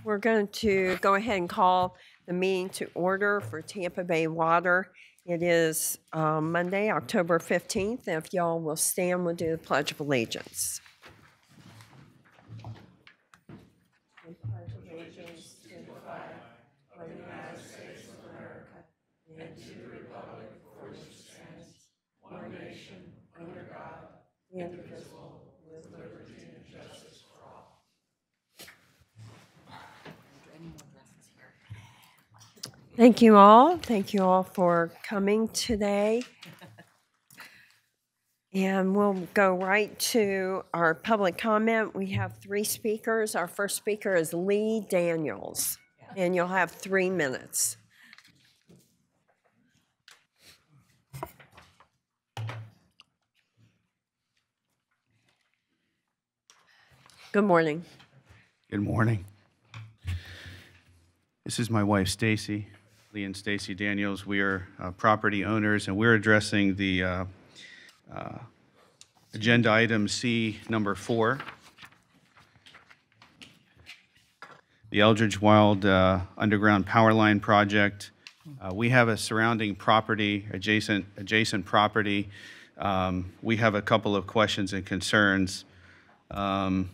We're going to go ahead and call the meeting to order for Tampa Bay Water. It is Monday, October 15th. If y'all will stand, we'll do the Pledge of Allegiance. I pledge allegiance to the flag of the United States of America and to the republic for which it stands, one nation, under God, indivisible, with liberty and justice for all. Thank you all. Thank you all for coming today. And we'll go right to our public comment. We have 3 speakers. Our first speaker is Lee Daniels, and you'll have 3 minutes. Good morning. Good morning. This is my wife, Stacy, Lee and Stacy Daniels. We are property owners, and we're addressing the agenda item C number 4, the Eldridge Wild underground power line project. We have a surrounding property, adjacent property. We have a couple of questions and concerns. One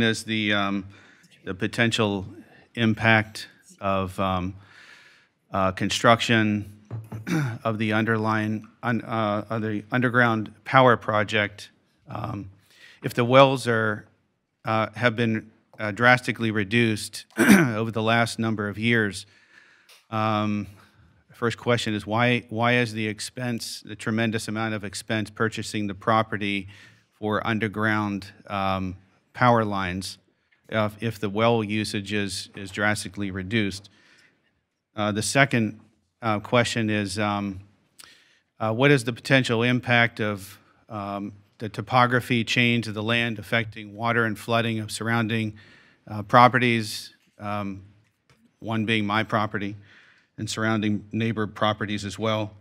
is the potential impact of construction of the underground power project. If the wells have been drastically reduced over the last number of years, first question is why is the tremendous amount of expense purchasing the property for underground power lines if the well usage is drastically reduced? The second question is what is the potential impact of the topography change of the land affecting water and flooding of surrounding properties, one being my property, and surrounding neighbor properties as well?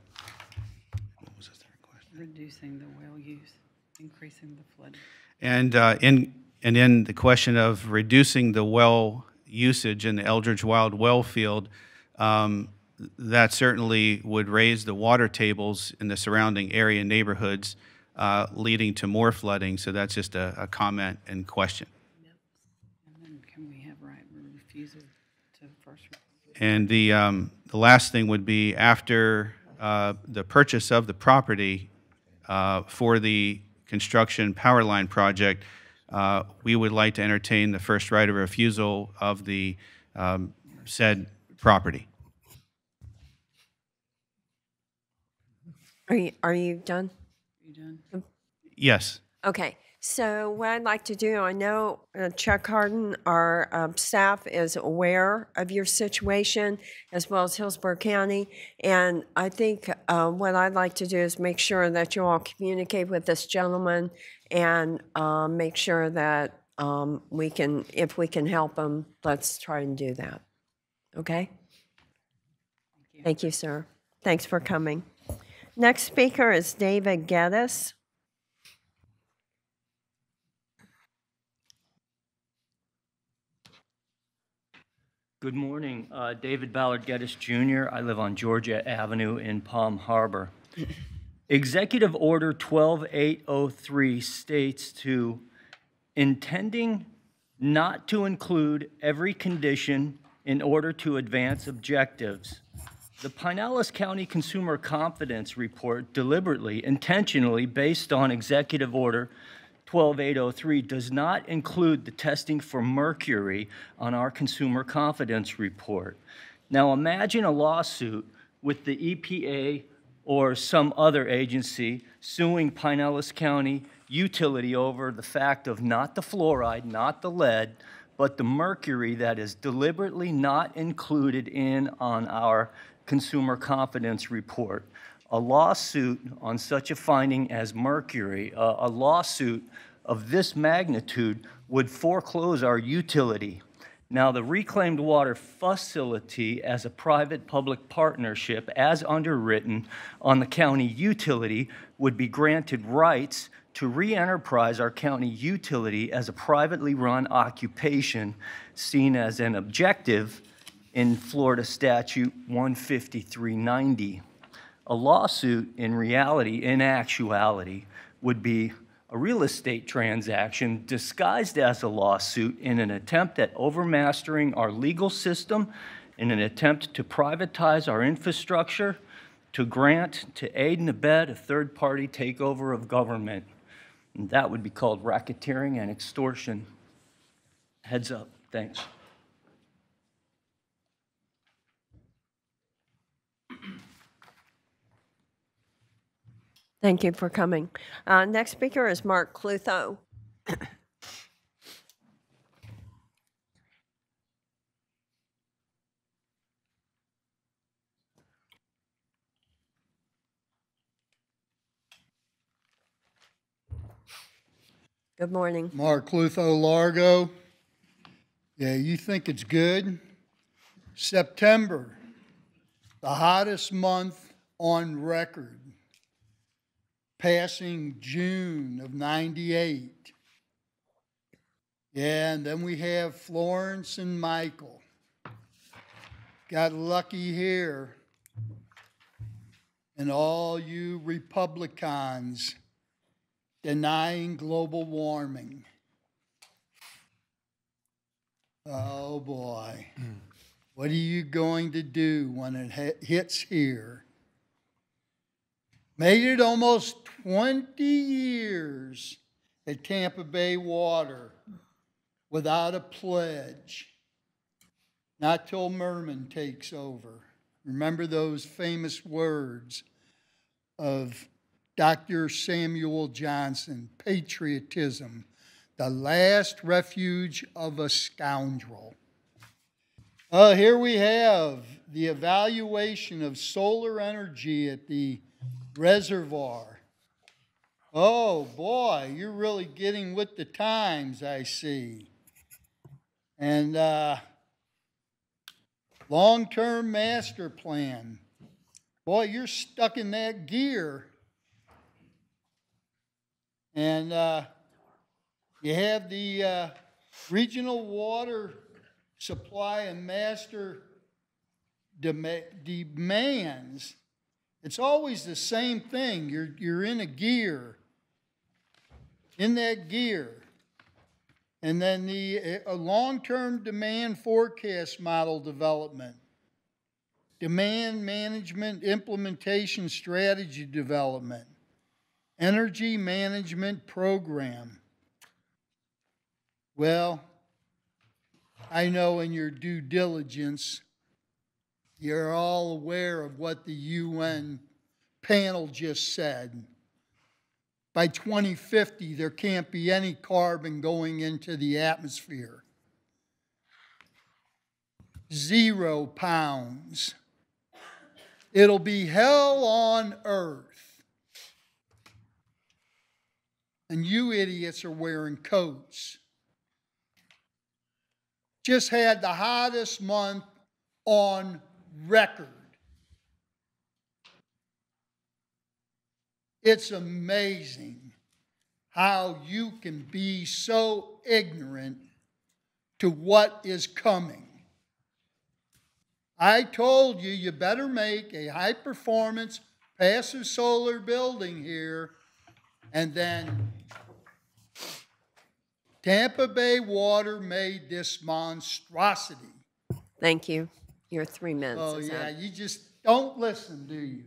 What was the third question? Reducing the well use, increasing the flooding. And in the question of reducing the well usage in the Eldridge Wild well field, that certainly would raise the water tables in the surrounding area neighborhoods, leading to more flooding. So that's just a comment and question. Yep. And then can we have right of refusal to first? And the last thing would be after the purchase of the property for the construction power line project, we would like to entertain the first right of refusal of the said property. Are you done? Are you done? Yes. Okay. So what I'd like to do, I know Chuck Harden, our staff, is aware of your situation, as well as Hillsborough County. And I think what I'd like to do is make sure that you all communicate with this gentleman and make sure that if we can help him, let's try and do that. Okay? Thank you, sir. Thanks for coming. Next speaker is David Geddes. Good morning. David Ballard Geddes, Jr. I live on Georgia Avenue in Palm Harbor. Executive Order 12803 states to intending not to include every condition in order to advance objectives. The Pinellas County Consumer Confidence Report deliberately, intentionally based on Executive Order 12803 does not include the testing for mercury on our Consumer Confidence Report. Now imagine a lawsuit with the EPA or some other agency suing Pinellas County Utility over the fact of not the fluoride, not the lead, but the mercury that is deliberately not included on our Consumer Confidence Report. A lawsuit on such a finding as mercury, a lawsuit of this magnitude would foreclose our utility. Now, the Reclaimed Water Facility as a private-public partnership, as underwritten on the county utility, would be granted rights to re-enterprise our county utility as a privately run occupation seen as an objective in Florida Statute 15390. A lawsuit, in reality, in actuality, would be a real estate transaction disguised as a lawsuit in an attempt at overmastering our legal system, in an attempt to privatize our infrastructure, to grant, to aid and abet a third-party takeover of government. And that would be called racketeering and extortion. Heads up. Thanks. Thank you for coming. Next speaker is Mark Pluto. Good morning. Mark Lutho, Largo. Yeah, you think it's good? September, the hottest month on record, passing June of '98. Yeah, and then we have Florence and Michael. Got lucky here. And all you Republicans denying global warming. Oh boy. What are you going to do when it hits here? Made it almost 20 years at Tampa Bay Water without a pledge. Not till Merman takes over. Remember those famous words of Dr. Samuel Johnson, patriotism, the last refuge of a scoundrel. Here we have the evaluation of solar energy at the reservoir. Oh boy, you're really getting with the times, I see. And long-term master plan. Boy, you're stuck in that gear. And you have the regional water supply and master demands. It's always the same thing. You're in a gear, in that gear. And then the long-term demand forecast model development, demand management implementation strategy development, energy management program. Well, I know in your due diligence, you're all aware of what the UN panel just said. By 2050, there can't be any carbon going into the atmosphere. 0 pounds. It'll be hell on earth. And you idiots are wearing coats. Just had the hottest month on record. It's amazing how you can be so ignorant to what is coming. I told you, you better make a high-performance passive solar building here, and then Tampa Bay Water made this monstrosity. Thank you. Your 3 minutes. Oh, is yeah, up. you just don't listen, do you?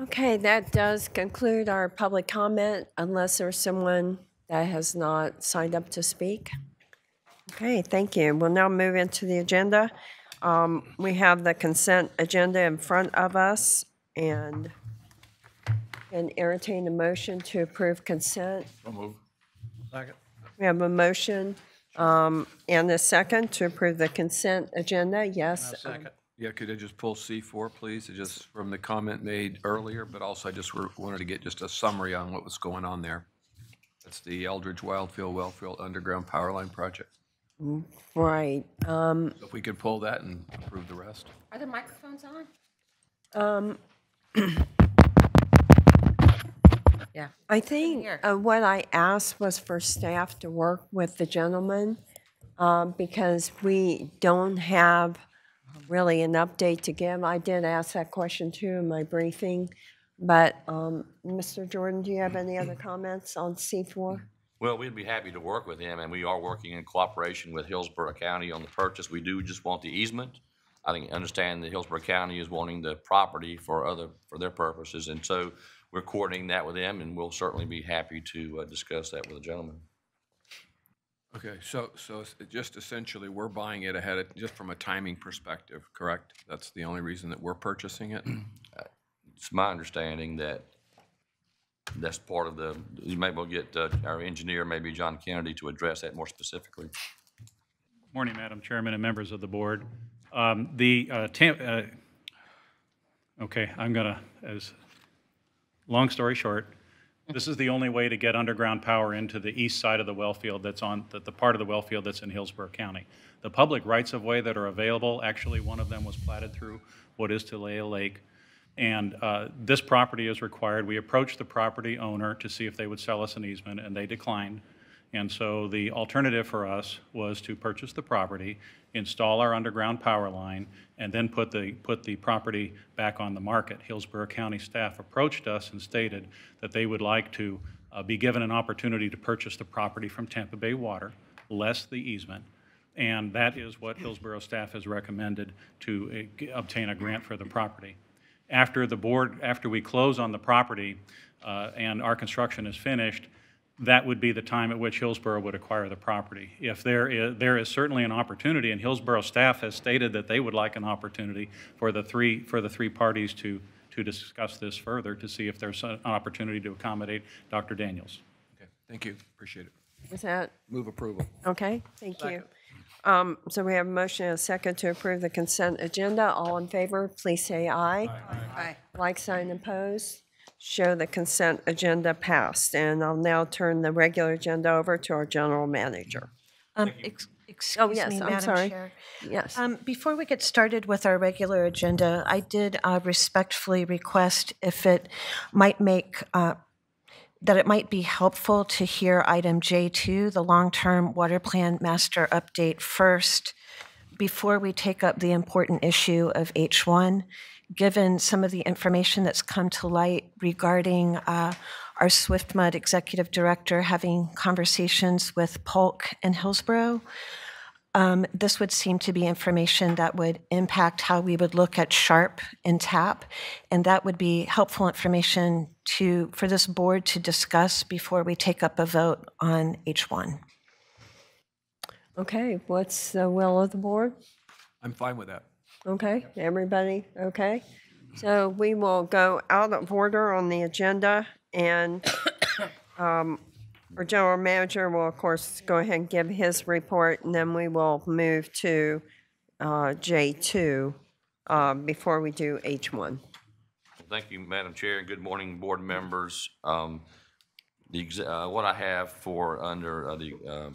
Okay, that does conclude our public comment, unless there's someone that has not signed up to speak. Okay, thank you. We'll now move into the agenda. We have the consent agenda in front of us, and entertain a motion to approve consent. So move. Second. We have a motion and a second to approve the consent agenda. Yes. Second. Yeah, could I just pull C4, please? It's just from the comment made earlier, but also I just wanted to get just a summary on what was going on there. That's the Eldridge Wildfield Wellfield Underground Power Line Project. Right. So if we could pull that and approve the rest. Are the microphones on? Yeah. I think here. what I asked was for staff to work with the gentleman because we don't have really an update to give. I did ask that question too in my briefing. But Mr. Jordan, do you have any other comments on C4? Well, we'd be happy to work with him, and we are working in cooperation with Hillsborough County on the purchase. We do just want the easement. I think, understand that Hillsborough County is wanting the property for their purposes, and so we're coordinating that with them, and we'll certainly be happy to discuss that with the gentleman. Okay, so just essentially, we're buying it ahead of, just from a timing perspective, correct? That's the only reason that we're purchasing it? It's my understanding that that's part of the, you may well get our engineer, maybe John Kennedy, to address that more specifically. Morning, Madam Chairman and members of the board. Okay, I'm gonna, long story short, this is the only way to get underground power into the east side of the well field that's on, the part of the well field that's in Hillsborough County. The public rights-of-way that are available, actually one of them was platted through what is Tulalip Lake. And this property is required. We approached the property owner to see if they would sell us an easement, and they declined. And so the alternative for us was to purchase the property, install our underground power line, and then put the property back on the market. Hillsborough County staff approached us and stated that they would like to be given an opportunity to purchase the property from Tampa Bay Water, less the easement. And that is what Hillsborough staff has recommended to obtain a grant for the property. After we close on the property and our construction is finished, that would be the time at which Hillsborough would acquire the property. If there is certainly an opportunity, and Hillsborough staff has stated that they would like an opportunity for the three parties to discuss this further to see if there's an opportunity to accommodate Dr. Daniels. Okay, thank you, appreciate it. Is that Move approval. okay? Thank you. So we have a motion and a second to approve the consent agenda. All in favor, please say aye. Aye. Like sign opposed. Show the consent agenda passed. And I'll now turn the regular agenda over to our general manager. Excuse yes, me, I'm Madam sorry. Chair. Yes. Before we get started with our regular agenda, I did respectfully request if it might make that it might be helpful to hear item J2, the long-term water plan master update first, before we take up the important issue of H1, given some of the information that's come to light regarding our SwiftMud executive director having conversations with Polk and Hillsborough. This would seem to be information that would impact how we would look at SHARP and TAP, and that would be helpful information for this board to discuss before we take up a vote on H1. Okay, what's the will of the board? I'm fine with that. Okay, everybody, okay? So we will go out of order on the agenda, and our general manager will, of course, go ahead and give his report, and then we will move to J2 before we do H1. Thank you, Madam Chair, and good morning, board members. What I have for under the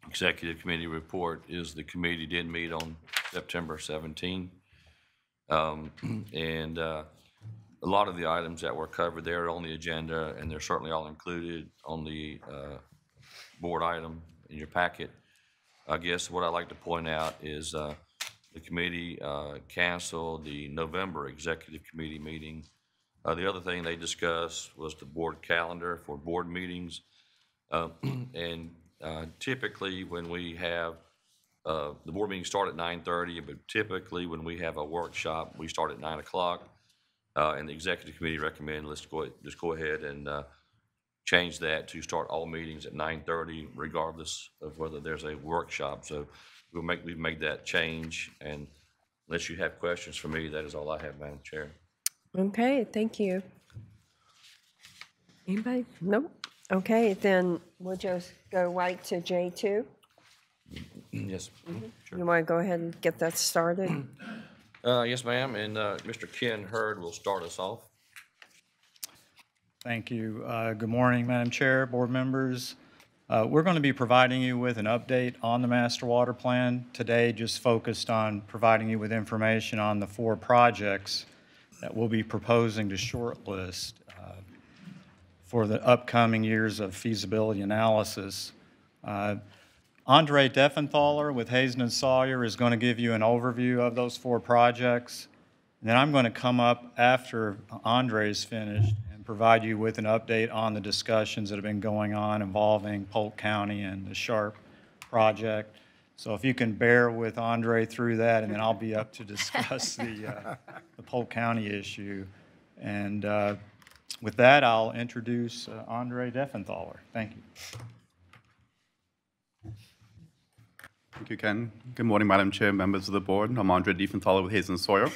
executive committee report is the committee did meet on September 17. And a lot of the items that were covered there are on the agenda, and they're certainly all included on the board item in your packet. I guess what I'd like to point out is the committee canceled the November executive committee meeting. The other thing they discussed was the board calendar for board meetings. And typically when we have, the board meetings start at 9:30, but typically when we have a workshop, we start at 9 o'clock. And the executive committee recommended let's just go ahead and change that to start all meetings at 9:30, regardless of whether there's a workshop. So we've made that change, and unless you have questions for me, that is all I have, Madam Chair. Okay, thank you. Anybody? Nope. Okay, then we'll just go right to J2. Yes. Sure. You want to go ahead and get that started? Yes, ma'am, and Mr. Ken Hurd will start us off. Thank you. Good morning, Madam Chair, board members. We're going to be providing you with an update on the master water plan today, just focused on providing you with information on the 4 projects that we'll be proposing to shortlist. for the upcoming years of feasibility analysis. Andre Deffenthaler with Hazen and Sawyer is going to give you an overview of those 4 projects. And then I'm going to come up after Andre's finished and provide you with an update on the discussions that have been going on involving Polk County and the Sharp project. So if you can bear with Andre through that, and then I'll be up to discuss the Polk County issue. And with that, I'll introduce Andre Deffenthaler. Thank you. Thank you, Ken. Good morning, Madam Chair, members of the board. I'm Andre Deffenthaler with Hazen Sawyer.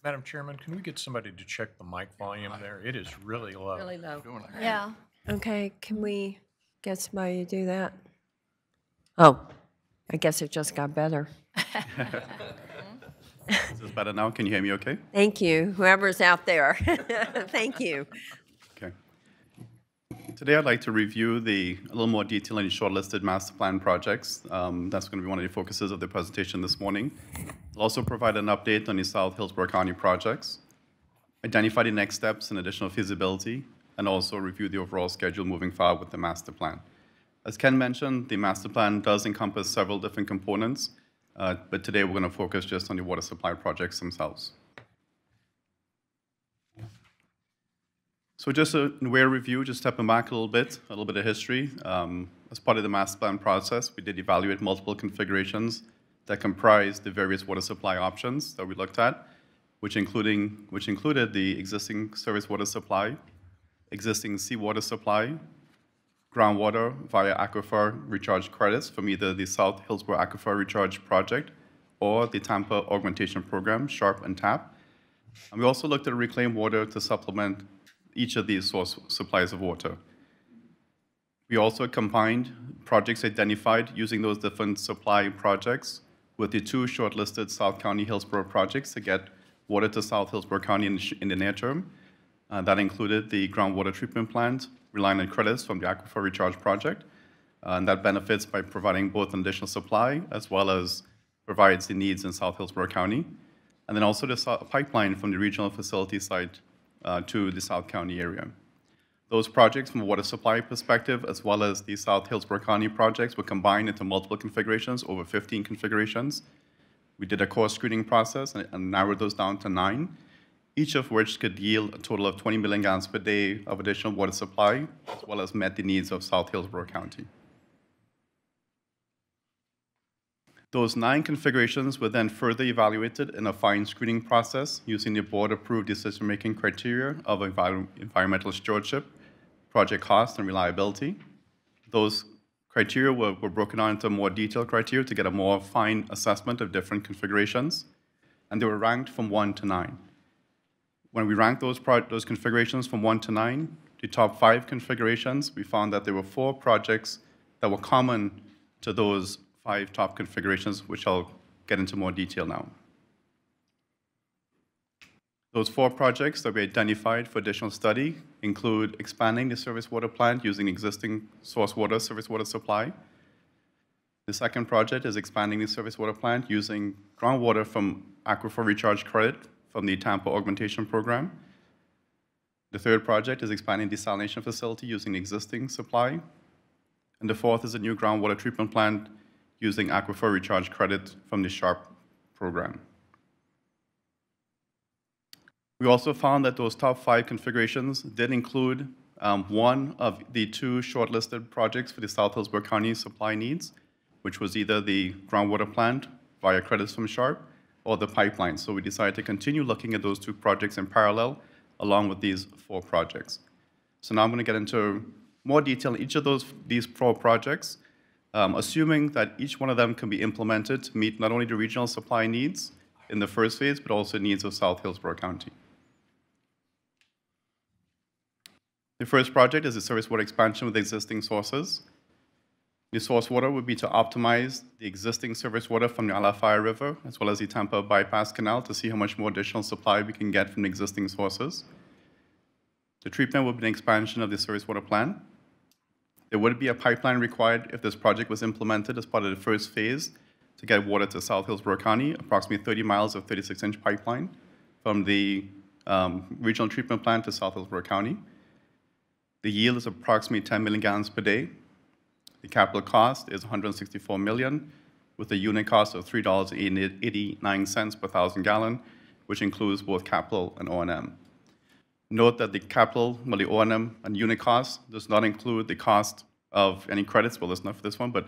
Madam Chairman, can we get somebody to check the mic volume there? It is really low. Really low. Yeah. Okay, can we get somebody to do that? Oh, I guess it just got better. Is this better now? Can you hear me okay? Thank you, whoever's out there. Thank you. Okay. Today, I'd like to review a little more detail on the shortlisted master plan projects. That's going to be one of the focuses of the presentation this morning. I'll also provide an update on the South Hillsborough County projects, identify the next steps in additional feasibility, and also review the overall schedule moving forward with the master plan. As Ken mentioned, the master plan does encompass several different components, but today we're going to focus just on the water supply projects themselves. So just a way of review, just stepping back a little bit of history. As part of the master plan process, we did evaluate multiple configurations that comprise the various water supply options that we looked at, which included the existing surface water supply, existing seawater supply, groundwater via aquifer recharge credits from either the South Hillsborough Aquifer Recharge Project or the Tampa Augmentation Program, SHARP and TAP. And we also looked at reclaimed water to supplement each of these source supplies of water. We also combined projects identified using those different supply projects with the 2 shortlisted South County Hillsborough projects to get water to South Hillsborough County in the near term. That included the groundwater treatment plant, relying on credits from the Aquifer Recharge Project. And that benefits by providing both an additional supply as well as provides the needs in South Hillsborough County. And then also the pipeline from the regional facility site to the South County area. Those projects from a water supply perspective, as well as the South Hillsborough County projects, were combined into multiple configurations, over 15 configurations. We did a core screening process and narrowed those down to 9, each of which could yield a total of 20 million gallons per day of additional water supply, as well as met the needs of South Hillsborough County. Those 9 configurations were then further evaluated in a fine screening process using the board-approved decision-making criteria of environmental stewardship, project cost, and reliability. Those criteria were broken down into more detailed criteria to get a more fine assessment of different configurations, and they were ranked from 1 to 9. When we ranked those configurations from 1 to 9, the top 5 configurations, we found that there were 4 projects that were common to those 5 top configurations, which I'll get into more detail now. Those 4 projects that we identified for additional study include expanding the surface water plant using existing source water, surface water supply. The second project is expanding the surface water plant using groundwater from aquifer recharge credit from the Tampa Augmentation Program. The third project is expanding the desalination facility using existing supply. And the fourth is a new groundwater treatment plant using aquifer recharge credit from the SHARP program. We also found that those top 5 configurations did include one of the 2 shortlisted projects for the South Hillsborough County supply needs, which was either the groundwater plant via credits from SHARP or the pipeline. So we decided to continue looking at those 2 projects in parallel along with these 4 projects. So now I'm going to get into more detail on each of these 4 projects, assuming that each one of them can be implemented to meet not only the regional supply needs in the first phase, but also needs of South Hillsborough County. The first project is the surface water expansion with existing sources. The source water would be to optimize the existing surface water from the Alafaya River, as well as the Tampa Bypass Canal, to see how much more additional supply we can get from the existing sources. The treatment would be an expansion of the surface water plant. There would be a pipeline required if this project was implemented as part of the first phase to get water to South Hillsborough County, approximately 30 miles of 36-inch pipeline from the regional treatment plant to South Hillsborough County. The yield is approximately 10 million gallons per day. The capital cost is $164 million, with a unit cost of $3.89 per 1,000 gallon, which includes both capital and O&M. Note that the capital, well, the O&M and unit cost does not include the cost of any credits, well, that's not for this one, but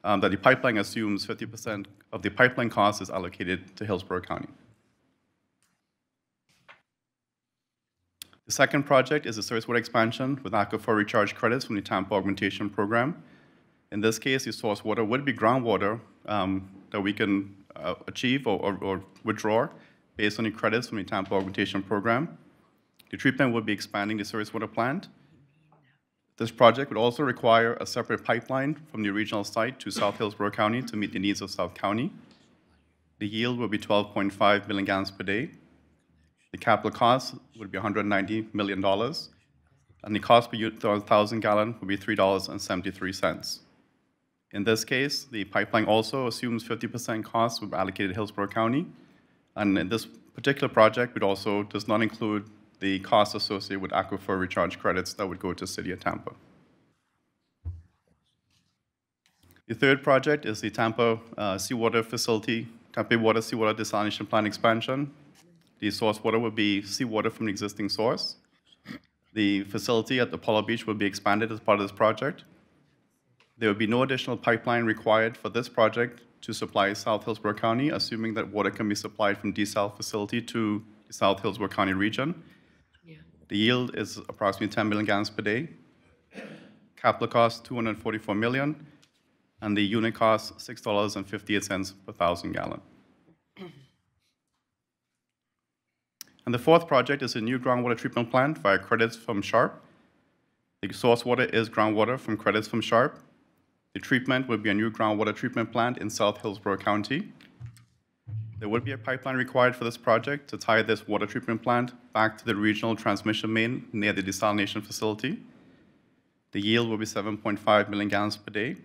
that the pipeline assumes 50% of the pipeline cost is allocated to Hillsborough County. The second project is a surface water expansion with aquifer recharge credits from the Tampa Augmentation Program. In this case, the source water would be groundwater that we can achieve or withdraw based on the credits from the Tampa Augmentation Program. The treatment would be expanding the surface water plant. This project would also require a separate pipeline from the regional site to South Hillsborough County to meet the needs of South County. The yield will be 12.5 million gallons per day. The capital cost would be $190 million, and the cost per 1,000 gallon would be $3.73. In this case, the pipeline also assumes 50% costs would be allocated to Hillsborough County, and in this particular project, it also does not include the costs associated with aquifer recharge credits that would go to the City of Tampa. The third project is the Tampa Seawater Facility, Tampa Water Seawater Desalination Plant expansion. The source water would be seawater from the existing source. The facility at Apollo Beach will be expanded as part of this project. There will be no additional pipeline required for this project to supply South Hillsborough County, assuming that water can be supplied from DSAL facility to the South Hillsborough County region. The yield is approximately 10 million gallons per day. Capital cost $244 million, and the unit cost $6.58 per 1,000 gallon. And the fourth project is a new groundwater treatment plant via credits from Sharp. The source water is groundwater from credits from Sharp. The treatment will be a new groundwater treatment plant in South Hillsborough County. There would be a pipeline required for this project to tie this water treatment plant back to the regional transmission main near the desalination facility. The yield will be 7.5 million gallons per day.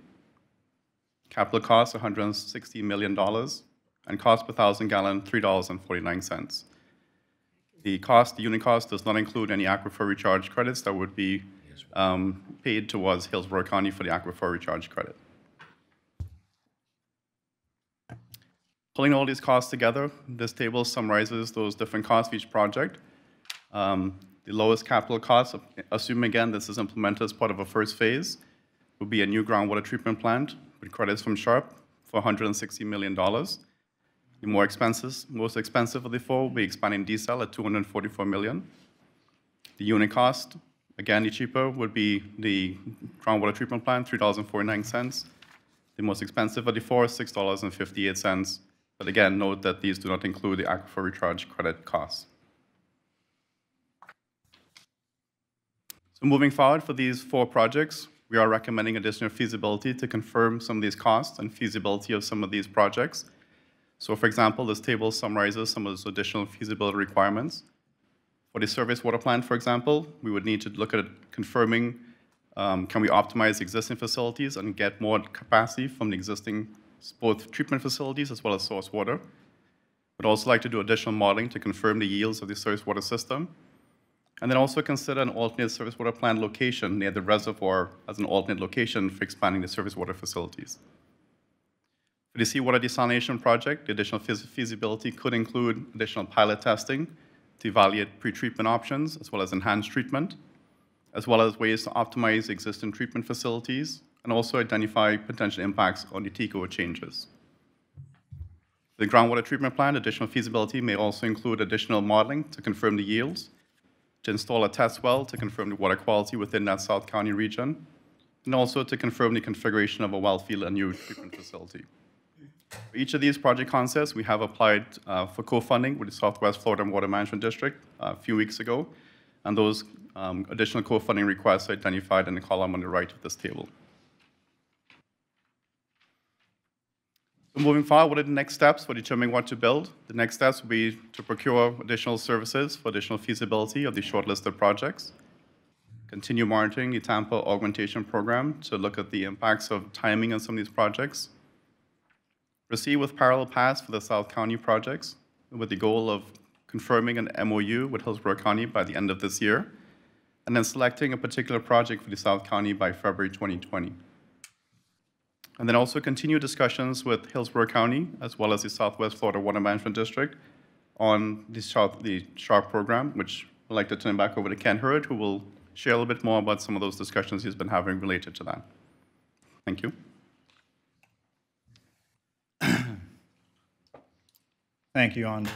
Capital cost $160 million, and cost per 1,000 gallon $3.49. The unit cost does not include any aquifer recharge credits that would be paid towards Hillsborough County for the aquifer recharge credit. Pulling all these costs together, this table summarizes those different costs of each project. The lowest capital cost, assuming again this is implemented as part of a first phase, would be a new groundwater treatment plant with credits from Sharp for $160 million. The most expensive of the four will be expanding DSAL at $244 million. The unit cost, again, the cheaper would be the groundwater treatment plant, $3.49. The most expensive of the four is $6.58. But again, note that these do not include the aquifer recharge credit costs. So moving forward for these four projects, we are recommending additional feasibility to confirm some of these costs and feasibility of some of these projects. So for example, this table summarizes some of those additional feasibility requirements. For the surface water plant, for example, we would need to look at confirming, can we optimize existing facilities and get more capacity from the existing both treatment facilities as well as source water. We'd also like to do additional modeling to confirm the yields of the surface water system. And then also consider an alternate surface water plant location near the reservoir as an alternate location for expanding the surface water facilities. For the seawater desalination project, the additional feasibility could include additional pilot testing to evaluate pretreatment options as well as enhanced treatment, as well as ways to optimize existing treatment facilities and also identify potential impacts on the TECO changes. The groundwater treatment plant, additional feasibility may also include additional modeling to confirm the yields, to install a test well to confirm the water quality within that South County region, and also to confirm the configuration of a well field and new treatment facility. For each of these project concepts, we have applied for co-funding with the Southwest Florida Water Management District a few weeks ago, and those additional co-funding requests are identified in the column on the right of this table. So moving forward, what are the next steps for determining what to build? The next steps will be to procure additional services for additional feasibility of the shortlisted projects, continue monitoring the Tampa Augmentation Program to look at the impacts of timing on some of these projects, proceed with parallel paths for the South County projects with the goal of confirming an MOU with Hillsborough County by the end of this year, and then selecting a particular project for the South County by February 2020. And then also continue discussions with Hillsborough County, as well as the Southwest Florida Water Management District on the SHARP program, which I'd like to turn back over to Ken Hurd, who will share a little bit more about some of those discussions he's been having related to that. Thank you. Thank you, Andre.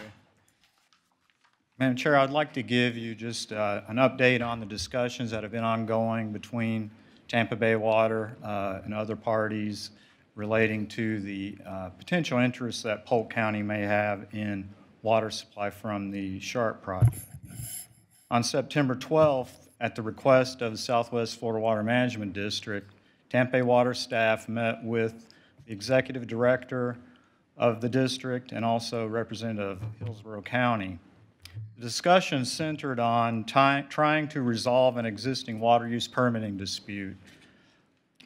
Madam Chair, I'd like to give you just an update on the discussions that have been ongoing between Tampa Bay Water and other parties relating to the potential interests that Polk County may have in water supply from the SHARP project. On September 12th, at the request of the Southwest Florida Water Management District, Tampa Bay Water staff met with the executive director of the district and also representative of Hillsborough County. The discussion centered on trying to resolve an existing water use permitting dispute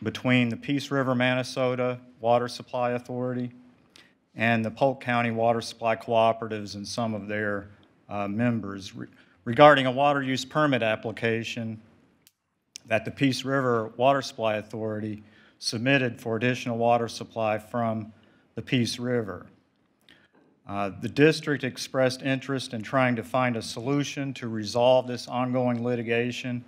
between the Peace River, Minnesota Water Supply Authority and the Polk County Water Supply Cooperatives and some of their members regarding a water use permit application that the Peace River Water Supply Authority submitted for additional water supply from the Peace River. The district expressed interest in trying to find a solution to resolve this ongoing litigation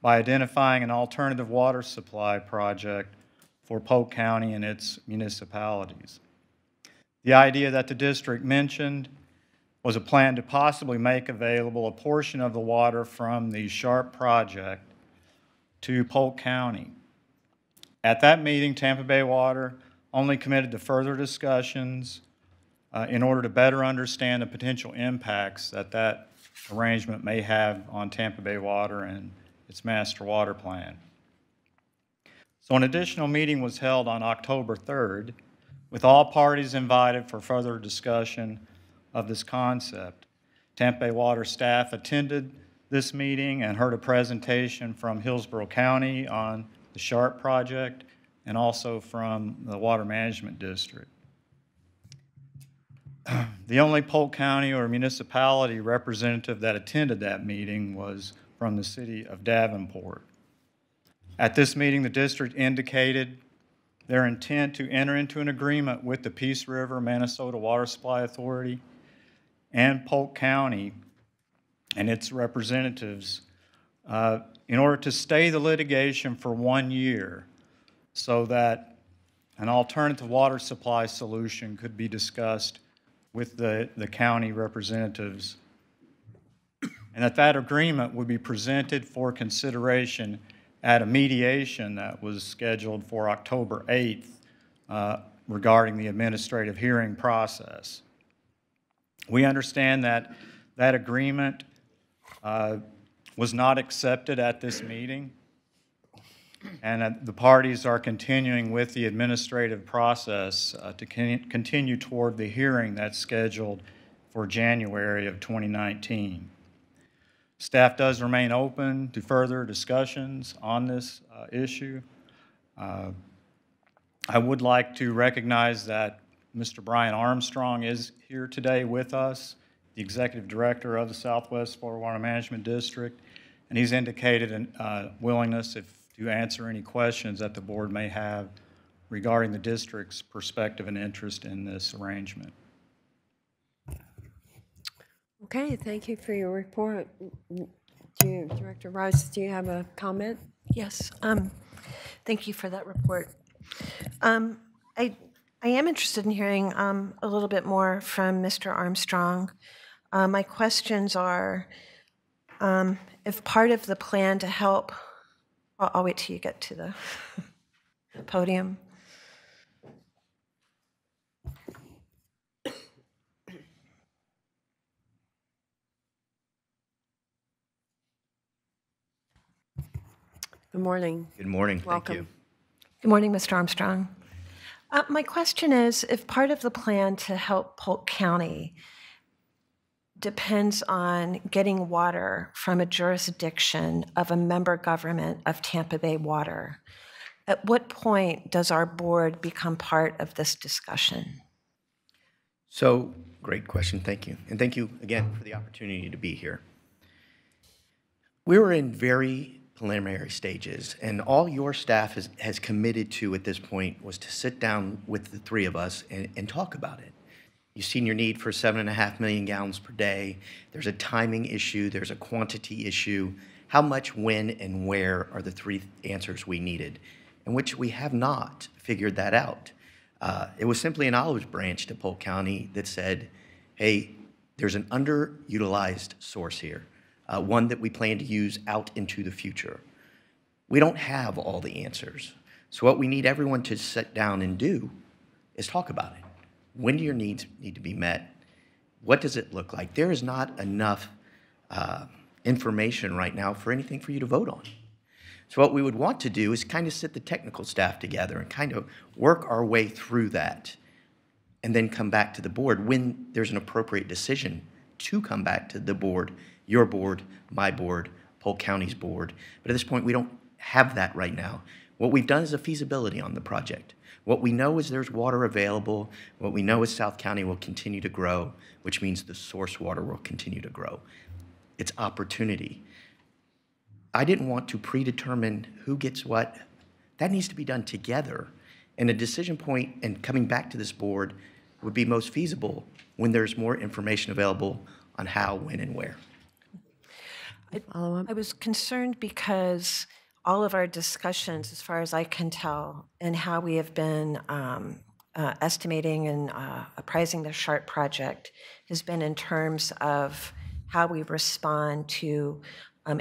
by identifying an alternative water supply project for Polk County and its municipalities. The idea that the district mentioned was a plan to possibly make available a portion of the water from the SHARP project to Polk County. At that meeting, Tampa Bay Water only committed to further discussions in order to better understand the potential impacts that that arrangement may have on Tampa Bay Water and its master water plan. So an additional meeting was held on October 3rd with all parties invited for further discussion of this concept. Tampa Bay Water staff attended this meeting and heard a presentation from Hillsborough County on the SHARP project and also from the Water Management District. The only Polk County or municipality representative that attended that meeting was from the city of Davenport. At this meeting, the district indicated their intent to enter into an agreement with the Peace River Minnesota Water Supply Authority and Polk County and its representatives in order to stay the litigation for 1 year so that an alternative water supply solution could be discussed with the county representatives, and that agreement would be presented for consideration at a mediation that was scheduled for October 8th regarding the administrative hearing process. We understand that that agreement was not accepted at this meeting, and the parties are continuing with the administrative process to continue toward the hearing that's scheduled for January of 2019. Staff does remain open to further discussions on this issue. I would like to recognize that Mr. Brian Armstrong is here today with us, the Executive Director of the Southwest Florida Water Management District, and he's indicated a willingness to answer any questions that the board may have regarding the district's perspective and interest in this arrangement. Okay, thank you for your report. Director Rice, do you have a comment? Yes, thank you for that report. I am interested in hearing a little bit more from Mr. Armstrong. My questions are, if part of the plan to help, I'll wait till you get to the podium. Good morning. Good morning. Welcome. Thank you. Good morning, Mr. Armstrong. My question is, if part of the plan to help Polk County depends on getting water from a jurisdiction of a member government of Tampa Bay Water, at what point does our board become part of this discussion? So, great question. Thank you. And thank you again for the opportunity to be here. We were in very preliminary stages, and all your staff has committed to at this point was to sit down with the three of us and talk about it. You've seen your need for 7.5 million gallons per day. There's a timing issue. There's a quantity issue. How much, when, and where are the three answers we needed, in which we have not figured that out. It was simply an olive branch to Polk County that said, hey, there's an underutilized source here, one that we plan to use out into the future. We don't have all the answers. So what we need everyone to sit down and do is talk about it. When do your needs need to be met? What does it look like? There is not enough information right now for anything for you to vote on. So what we would want to do is kind of sit the technical staff together and kind of work our way through that and then come back to the board when there's an appropriate decision to come back to the board, your board, my board, Polk County's board. But at this point, we don't have that right now. What we've done is a feasibility on the project. What we know is there's water available. What we know is South County will continue to grow, which means the source water will continue to grow. It's opportunity. I didn't want to predetermine who gets what. That needs to be done together. And a decision point and coming back to this board would be most feasible when there's more information available on how, when, and where. I was concerned because all of our discussions, as far as I can tell, and how we have been estimating and appraising the SHARP project has been in terms of how we respond to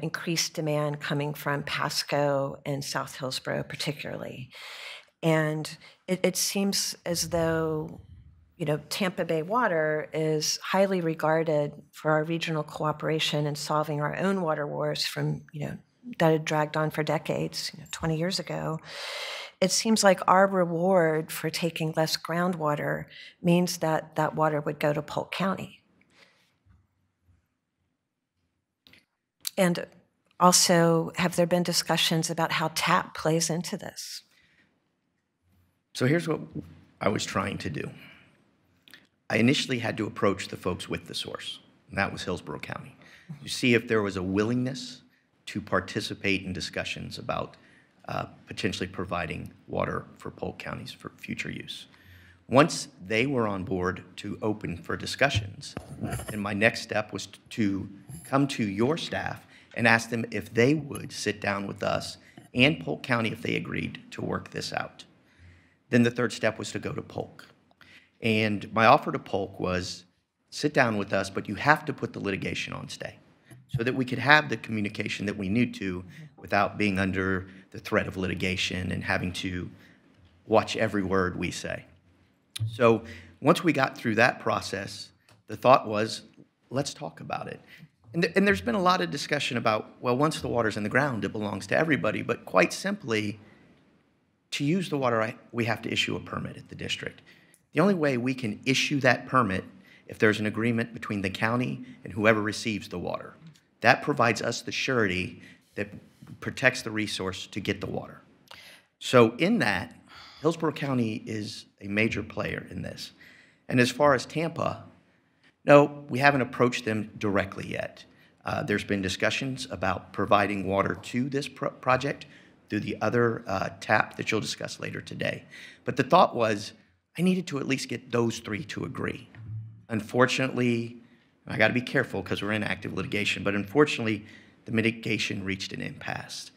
increased demand coming from Pasco and South Hillsborough particularly. And it seems as though, you know, Tampa Bay Water is highly regarded for our regional cooperation in solving our own water wars from, you know, that had dragged on for decades, 20 years ago. It seems like our reward for taking less groundwater means that that water would go to Polk County. And also, have there been discussions about how TAP plays into this? So here's what I was trying to do. I initially had to approach the folks with the source, and that was Hillsborough County, to see if there was a willingness to participate in discussions about potentially providing water for Polk counties for future use. Once they were on board to open for discussions, and my next step was to come to your staff and ask them if they would sit down with us and Polk County if they agreed to work this out. Then the third step was to go to Polk. And my offer to Polk was, sit down with us, but you have to put the litigation on stay so that we could have the communication that we need to without being under the threat of litigation and having to watch every word we say. So once we got through that process, the thought was, let's talk about it. And there's been a lot of discussion about, well, once the water's in the ground, it belongs to everybody. But quite simply, to use the water, we have to issue a permit at the district. The only way we can issue that permit if there's an agreement between the county and whoever receives the water. That provides us the surety that protects the resource to get the water. So in that, Hillsborough County is a major player in this. And as far as Tampa, no, we haven't approached them directly yet. There's been discussions about providing water to this project through the other TAP that you'll discuss later today. But the thought was, I needed to at least get those three to agree. Unfortunately, I got to be careful because we're in active litigation, but unfortunately, the mitigation reached an impasse.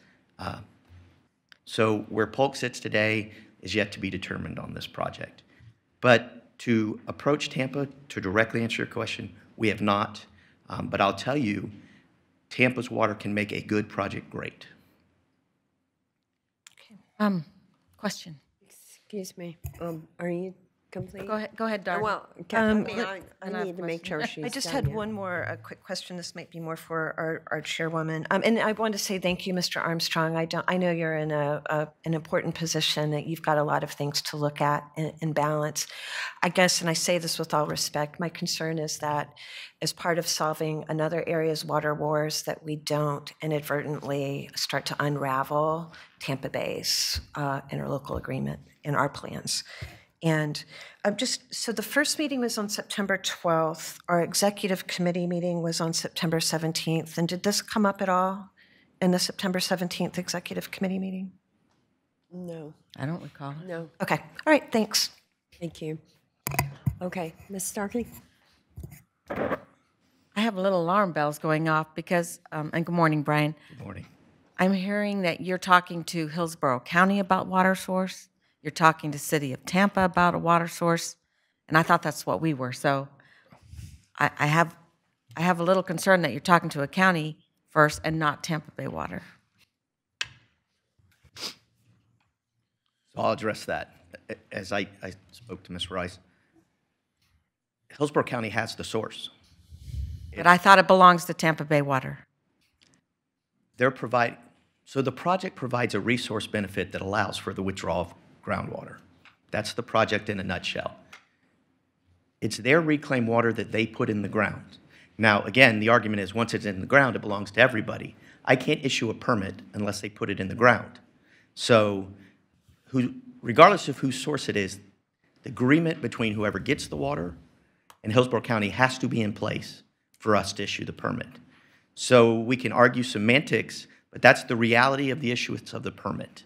So where Polk sits today is yet to be determined on this project. But to approach Tampa to directly answer your question, we have not. But I'll tell you, Tampa's water can make a good project great. Okay. Question. Excuse me. Are you complete? Go ahead, Darby. Well, I need to make sure she's I just done had here. one more quick question. This might be more for our chairwoman. And I want to say thank you, Mr. Armstrong. I know you're in an important position, that you've got a lot of things to look at and balance. I guess, and I say this with all respect, my concern is that as part of solving another area's water wars, that we don't inadvertently start to unravel Tampa Bay's interlocal agreement in our plans. And so the first meeting was on September 12th. Our executive committee meeting was on September 17th. And did this come up at all? in the September 17th Executive Committee meeting? No, I don't recall. no, Okay, all right, thanks. thank you. Okay, Ms. Starkey? I have little alarm bells going off because, and good morning, Brian. Good morning. I'm hearing that you're talking to Hillsborough County about water source. You're talking to City of Tampa about a water source. And I thought that's what we were. So I have a little concern that you're talking to a county first and not Tampa Bay Water. So I'll address that. As I spoke to Ms. Rice, Hillsborough County has the source. But I thought it belongs to Tampa Bay Water. So the project provides a resource benefit that allows for the withdrawal of groundwater. That's the project in a nutshell. It's their reclaimed water that they put in the ground. Now, again, the argument is once it's in the ground, it belongs to everybody. I can't issue a permit unless they put it in the ground. So regardless of whose source it is, the agreement between whoever gets the water and Hillsborough County has to be in place for us to issue the permit. So we can argue semantics, but that's the reality of the issuance of the permit.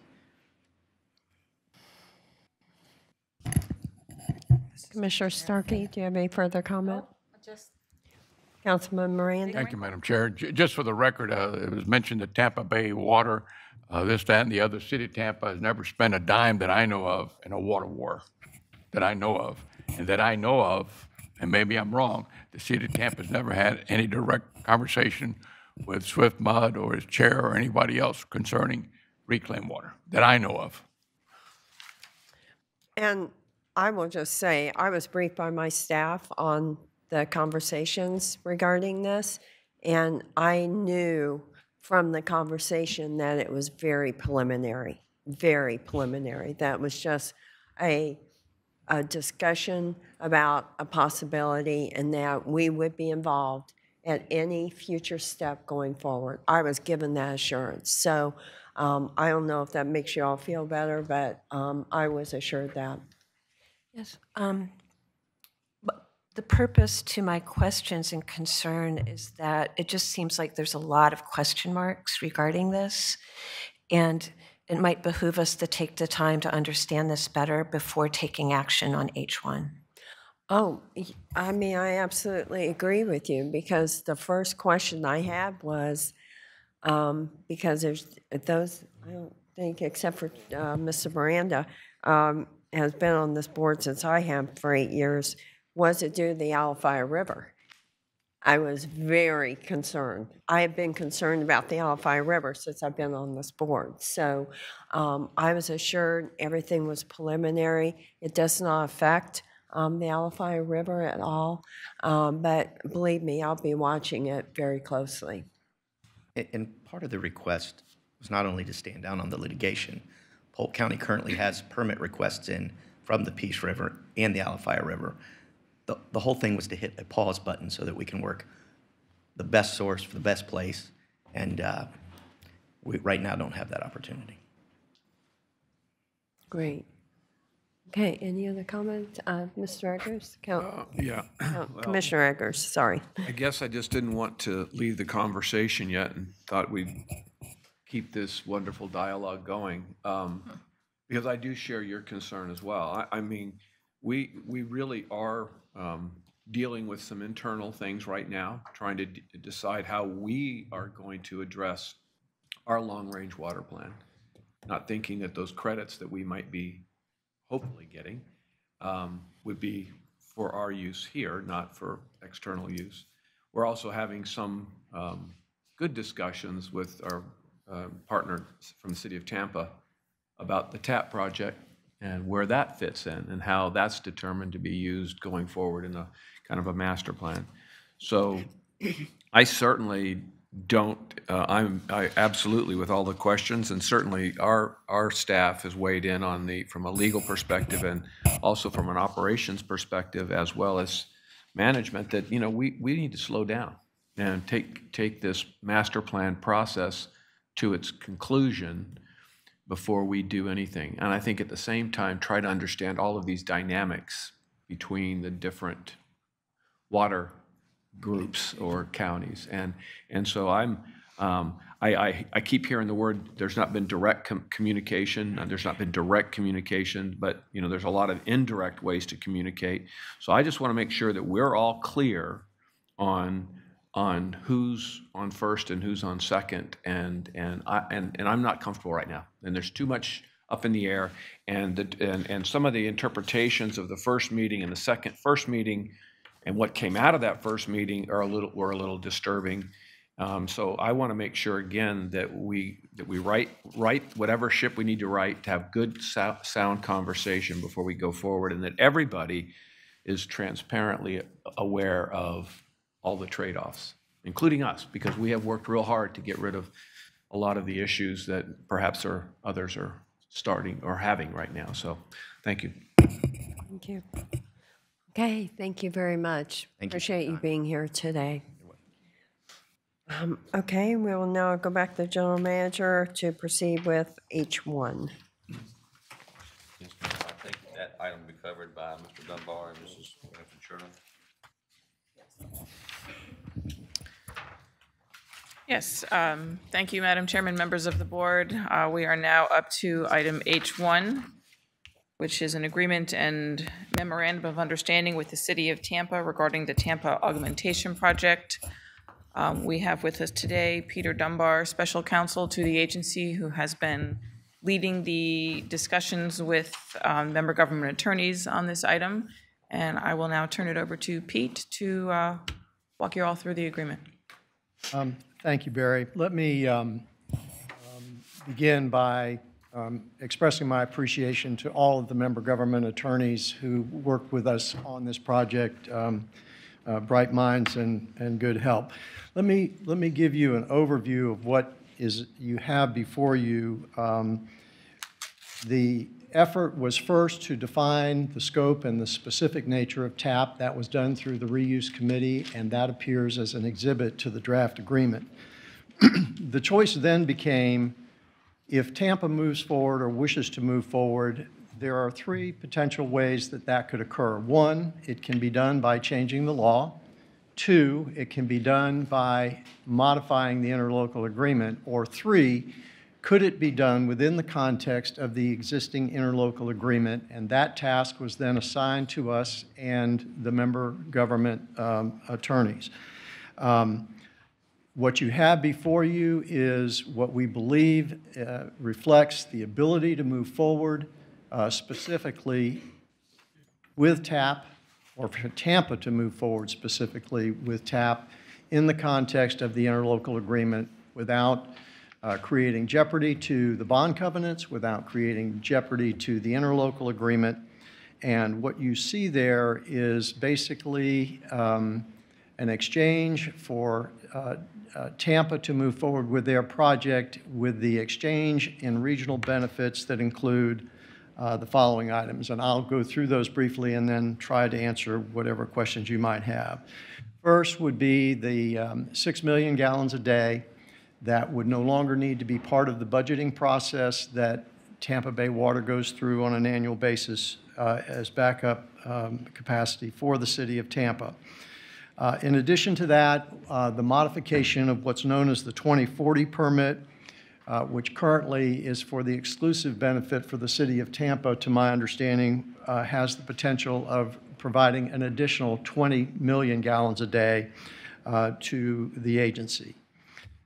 Commissioner Starkey, do you have any further comment? Councilman Miranda? Thank you, Madam Chair. Just for the record, it was mentioned that Tampa Bay Water, this, that, and the other, City of Tampa has never spent a dime that I know of in a water war, that I know of. And that I know of, and maybe I'm wrong, the City of Tampa has never had any direct conversation with Swift Mud or his chair or anybody else concerning reclaimed water, that I know of. And I will just say, I was briefed by my staff on the conversations regarding this, and I knew from the conversation that it was very preliminary, very preliminary. That was just a discussion about a possibility and that we would be involved at any future step going forward. I was given that assurance. So I don't know if that makes you all feel better, but I was assured that. Yes. But the purpose to my questions and concern is that it just seems like there's a lot of question marks regarding this, and it might behoove us to take the time to understand this better before taking action on H1. Oh, I mean, I absolutely agree with you, because the first question I had was, because there's those, I don't think, except for Mr. Miranda, has been on this board since I have for 8 years, was it due to the Alafia River? I was very concerned. I have been concerned about the Alafia River since I've been on this board. So I was assured everything was preliminary. It does not affect the Alafia River at all. But believe me, I'll be watching it very closely. And part of the request was not only to stand down on the litigation. Polk County currently has permit requests in from the Peace River and the Alafia River. The whole thing was to hit a pause button so that we can work the best source for the best place, and we right now don't have that opportunity. Great. Okay, any other comments? Mr. Eggers? Yeah. Commissioner Eggers, sorry. I guess I just didn't want to leave the conversation yet and thought we'd keep this wonderful dialogue going, because I do share your concern as well. I mean, we really are dealing with some internal things right now, trying to decide how we are going to address our long-range water plan, not thinking that those credits that we might be hopefully getting would be for our use here, not for external use. We're also having some good discussions with our partner from the City of Tampa about the TAP project and where that fits in and how that's determined to be used going forward in a kind of a master plan. So I certainly don't, I absolutely, with all the questions, and certainly our staff has weighed in on from a legal perspective and also from an operations perspective, as well as management, that, you know, we need to slow down and take this master plan process to its conclusion before we do anything. And I think at the same time, try to understand all of these dynamics between the different water groups or counties. And so I keep hearing the word, there's not been direct communication, there's not been direct communication, but, you know, there's a lot of indirect ways to communicate. So I just want to make sure that we're all clear on who's on first and who's on second, and I'm not comfortable right now. And there's too much up in the air, and some of the interpretations of the first meeting and the first meeting and what came out of that first meeting were a little disturbing. So I want to make sure again that we right whatever ship we need to right to have good sound conversation before we go forward, and that everybody is transparently aware of all the trade-offs, including us, because we have worked real hard to get rid of a lot of the issues that perhaps others are starting or having right now. So thank you. Thank you. Okay, thank you very much. Appreciate you being here today. Okay, we will now go back to the general manager to proceed with H1. Yes, ma'am. I think that item will be covered by Mr. Dunbar and Mrs. Ventura. Yes, thank you, Madam Chairman, members of the board. We are now up to item H1, which is an agreement and memorandum of understanding with the City of Tampa regarding the Tampa Augmentation Project. We have with us today Peter Dunbar, Special Counsel to the agency, who has been leading the discussions with member government attorneys on this item. And I will now turn it over to Pete to walk you all through the agreement. Thank you, Barry. Let me begin by expressing my appreciation to all of the member government attorneys who worked with us on this project, bright minds and good help. Let me give you an overview of what you have before you. The effort was first to define the scope and the specific nature of TAP. That was done through the Reuse Committee, and that appears as an exhibit to the draft agreement. The choice then became, if Tampa moves forward or wishes to move forward, there are three potential ways that that could occur. One, it can be done by changing the law. Two, it can be done by modifying the interlocal agreement. Or three, could it be done within the context of the existing interlocal agreement? And that task was then assigned to us and the member government attorneys. What you have before you is what we believe reflects the ability to move forward specifically with TAP, or for Tampa to move forward specifically with TAP in the context of the interlocal agreement without creating jeopardy to the bond covenants, without creating jeopardy to the interlocal agreement. And what you see there is basically an exchange for Tampa to move forward with their project, with the exchange in regional benefits that include the following items. And I'll go through those briefly and then try to answer whatever questions you might have. First would be the 6 million gallons a day that would no longer need to be part of the budgeting process that Tampa Bay Water goes through on an annual basis as backup capacity for the city of Tampa. In addition to that, the modification of what's known as the 2040 permit, which currently is for the exclusive benefit for the city of Tampa, to my understanding, has the potential of providing an additional 20 million gallons a day to the agency.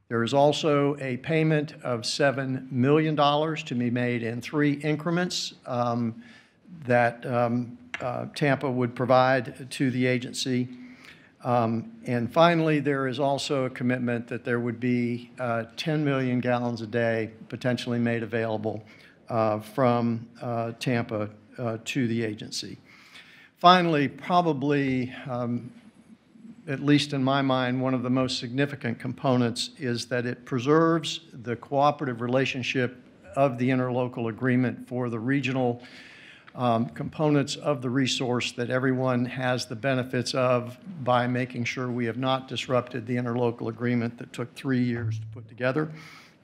There is also a payment of $7 million to be made in 3 increments that Tampa would provide to the agency. And finally, there is also a commitment that there would be 10 million gallons a day potentially made available from Tampa to the agency. Finally, probably, at least in my mind, one of the most significant components is that it preserves the cooperative relationship of the interlocal agreement for the regional components of the resource that everyone has the benefits of, by making sure we have not disrupted the interlocal agreement that took 3 years to put together.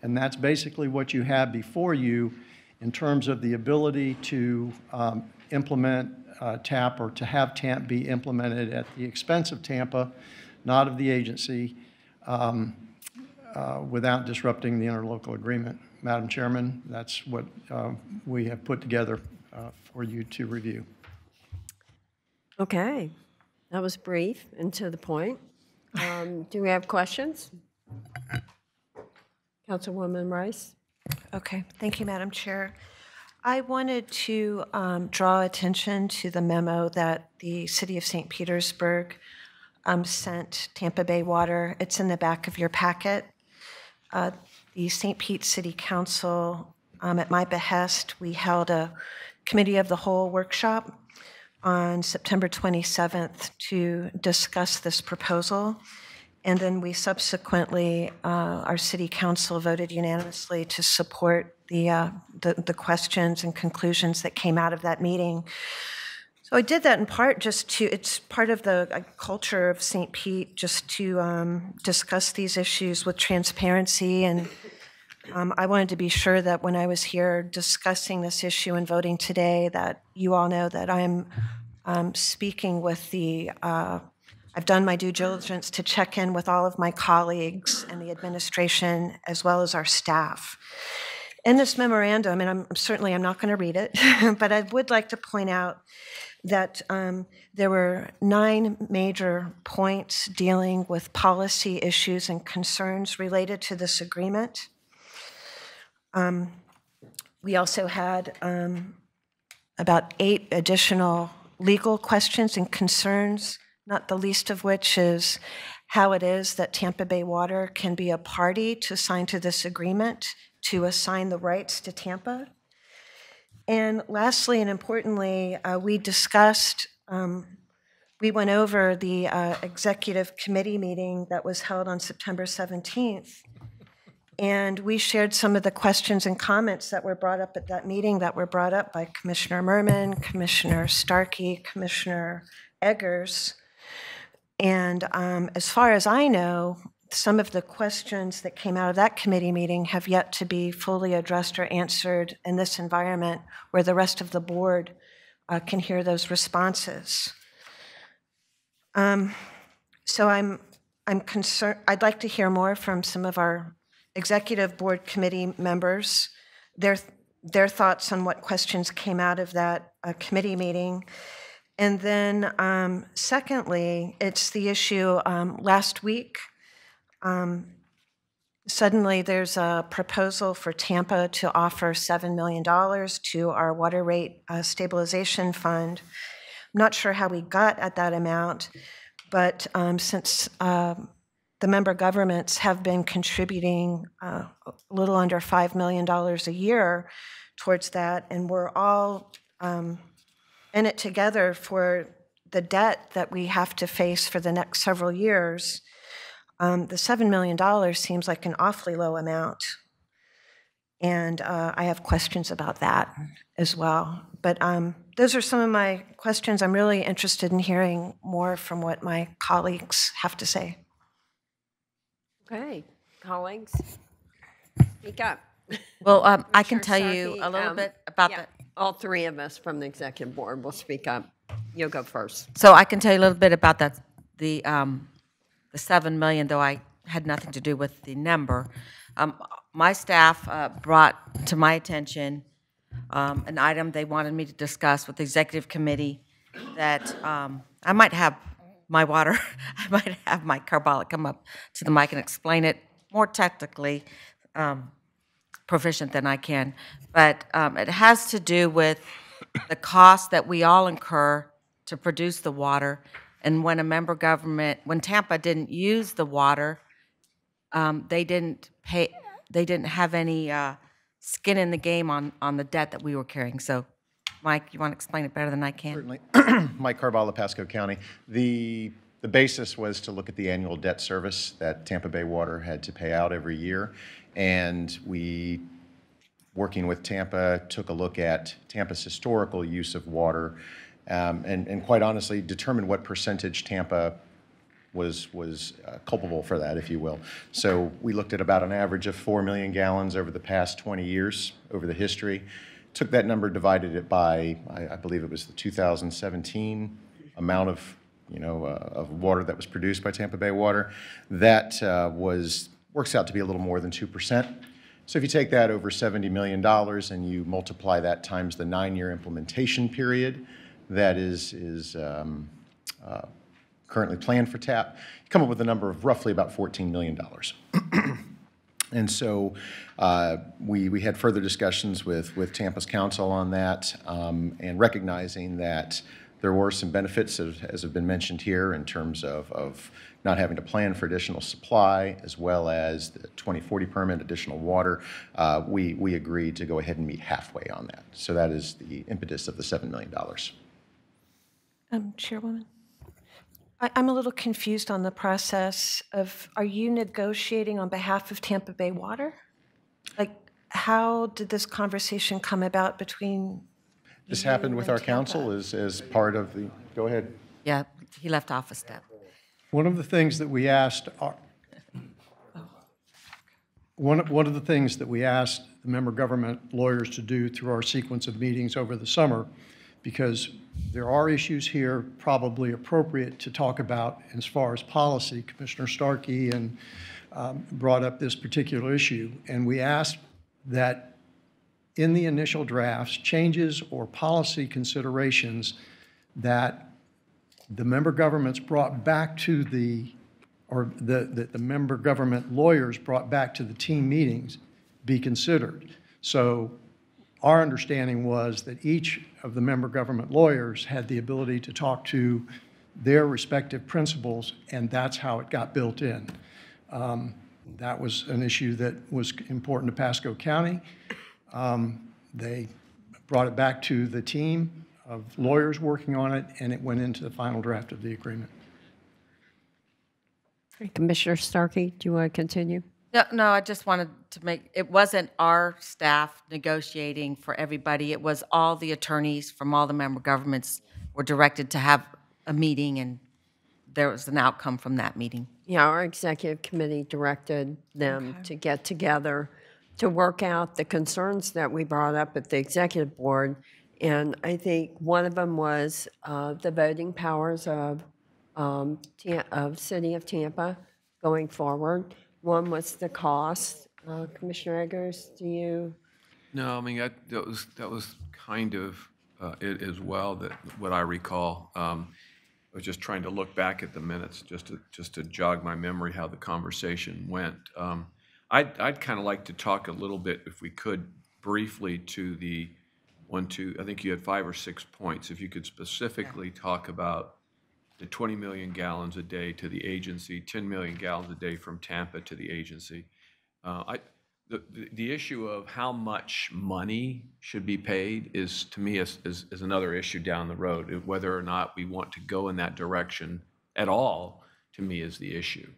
And that's basically what you have before you in terms of the ability to implement TAP, or to have TAP be implemented at the expense of Tampa, not of the agency, without disrupting the interlocal agreement. Madam Chairman, that's what we have put together for you to review. Okay, that was brief and to the point. Do we have questions? Councilwoman Rice? Okay, thank you, Madam Chair. I wanted to draw attention to the memo that the City of St. Petersburg sent Tampa Bay Water. It's in the back of your packet. The St. Pete City Council, at my behest, we held a Committee of the Whole workshop on September 27th to discuss this proposal. And then we subsequently, our City Council voted unanimously to support the questions and conclusions that came out of that meeting. So I did that in part just to, it's part of the culture of St. Pete, just to discuss these issues with transparency. And I wanted to be sure that when I was here discussing this issue and voting today, that you all know that I'm speaking with the, I've done my due diligence to check in with all of my colleagues and the administration, as well as our staff. In this memorandum, and I'm not going to read it, but I would like to point out that there were 9 major points dealing with policy issues and concerns related to this agreement. We also had about 8 additional legal questions and concerns, not the least of which is how it is that Tampa Bay Water can be a party to sign to this agreement to assign the rights to Tampa. And lastly and importantly, we discussed, we went over the executive committee meeting that was held on September 17th. And we shared some of the questions and comments that were brought up at that meeting that were brought up by Commissioner Merman, Commissioner Starkey, Commissioner Eggers. And as far as I know, some of the questions that came out of that committee meeting have yet to be fully addressed or answered in this environment where the rest of the board can hear those responses. So I'm concerned, I'd like to hear more from some of our executive board committee members, their thoughts on what questions came out of that committee meeting. And then secondly, it's the issue last week, suddenly there's a proposal for Tampa to offer $7 million to our water rate stabilization fund. I'm not sure how we got at that amount, but since the member governments have been contributing a little under $5 million a year towards that, and we're all in it together for the debt that we have to face for the next several years, the $7 million seems like an awfully low amount. And I have questions about that as well. But those are some of my questions. I'm really interested in hearing more from what my colleagues have to say. Okay, colleagues, speak up. Well, I can tell you a little bit about that. All 3 of us from the executive board will speak up. You'll go first. So I can tell you a little bit about that. The $7 million, though I had nothing to do with the number. My staff brought to my attention an item they wanted me to discuss with the executive committee that I might have my water, I might have my carbolic come up to the mic and explain it more technically proficient than I can. But it has to do with the cost that we all incur to produce the water. And when a member government, when Tampa didn't use the water, they didn't have any skin in the game on the debt that we were carrying. So, Mike, you want to explain it better than I can? Certainly. Mike Carvalho, Pasco County. The basis was to look at the annual debt service that Tampa Bay Water had to pay out every year. And we, working with Tampa, took a look at Tampa's historical use of water and quite honestly determined what percentage Tampa was culpable for that, if you will. So we looked at about an average of 4 million gallons over the past 20 years, over the history. Took that number, divided it by, I believe it was the 2017 amount of, of water that was produced by Tampa Bay Water. That was works out to be a little more than 2%. So if you take that over $70 million and you multiply that times the 9-year implementation period that is currently planned for TAP, you come up with a number of roughly about $14 million. And so we had further discussions with Tampa's council on that, and recognizing that there were some benefits, as have been mentioned here, in terms of not having to plan for additional supply, as well as the 2040 permit, additional water. We agreed to go ahead and meet halfway on that. So that is the impetus of the $7 million. Chairwoman? I'm a little confused on the process of, are you negotiating on behalf of Tampa Bay Water? Like, how did this conversation come about between This you happened with and our Tampa? council as part of the, go ahead. Yeah, he left off a step. One of the things that we asked one of the things that we asked the member government lawyers to do through our sequence of meetings over the summer, because there are issues here probably appropriate to talk about as far as policy. Commissioner Starkey brought up this particular issue, and we asked that in the initial drafts, changes or policy considerations that the member governments brought back to the member government lawyers brought back to the team meetings be considered. So our understanding was that each of the member government lawyers had the ability to talk to their respective principals, and that's how it got built in. That was an issue that was important to Pasco County. They brought it back to the team of lawyers working on it, and it went into the final draft of the agreement. Commissioner Starkey, do you want to continue? No, I just wanted to make, it wasn't our staff negotiating for everybody. It was all the attorneys from all the member governments were directed to have a meeting, and there was an outcome from that meeting. Yeah, our executive committee directed them to get together to work out the concerns that we brought up at the executive board. And I think one of them was the voting powers of City of Tampa going forward. One was the cost. Commissioner Eggers, do you? No, I mean, that was kind of it as well, that what I recall. I was just trying to look back at the minutes just to jog my memory how the conversation went. I'd kind of like to talk a little bit, if we could, briefly to the I think you had 5 or 6 points. If you could specifically talk about the 20 million gallons a day to the agency, 10 million gallons a day from Tampa to the agency. The issue of how much money should be paid is, to me, is another issue down the road. Whether or not we want to go in that direction at all, to me, is the issue.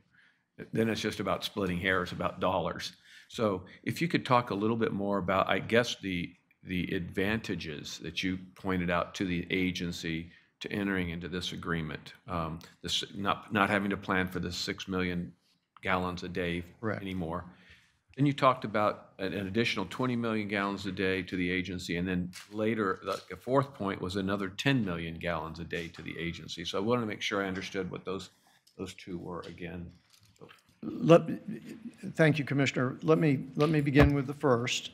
Then it's just about splitting hairs about dollars. So if you could talk a little bit more about, I guess, the advantages that you pointed out to the agency to entering into this agreement, this not having to plan for the 6 million gallons a day anymore. Then you talked about an additional 20 million gallons a day to the agency, and then later, the fourth point was another 10 million gallons a day to the agency. So I wanted to make sure I understood what those two were again. Thank you, Commissioner. Let me begin with the first.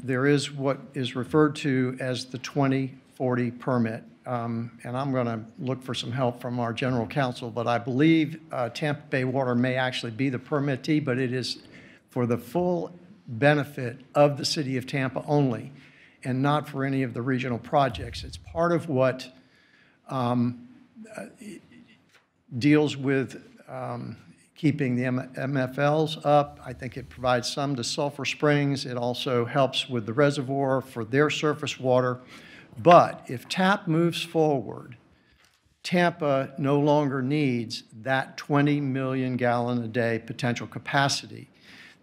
There is what is referred to as the 2040 permit, and I'm going to look for some help from our general counsel, but I believe Tampa Bay Water may actually be the permittee, but it is for the full benefit of the City of Tampa only, and not for any of the regional projects. It's part of what deals with keeping the MFLs up. I think it provides some to Sulphur Springs. It also helps with the reservoir for their surface water. But if TAP moves forward, Tampa no longer needs that 20 million gallon a day potential capacity.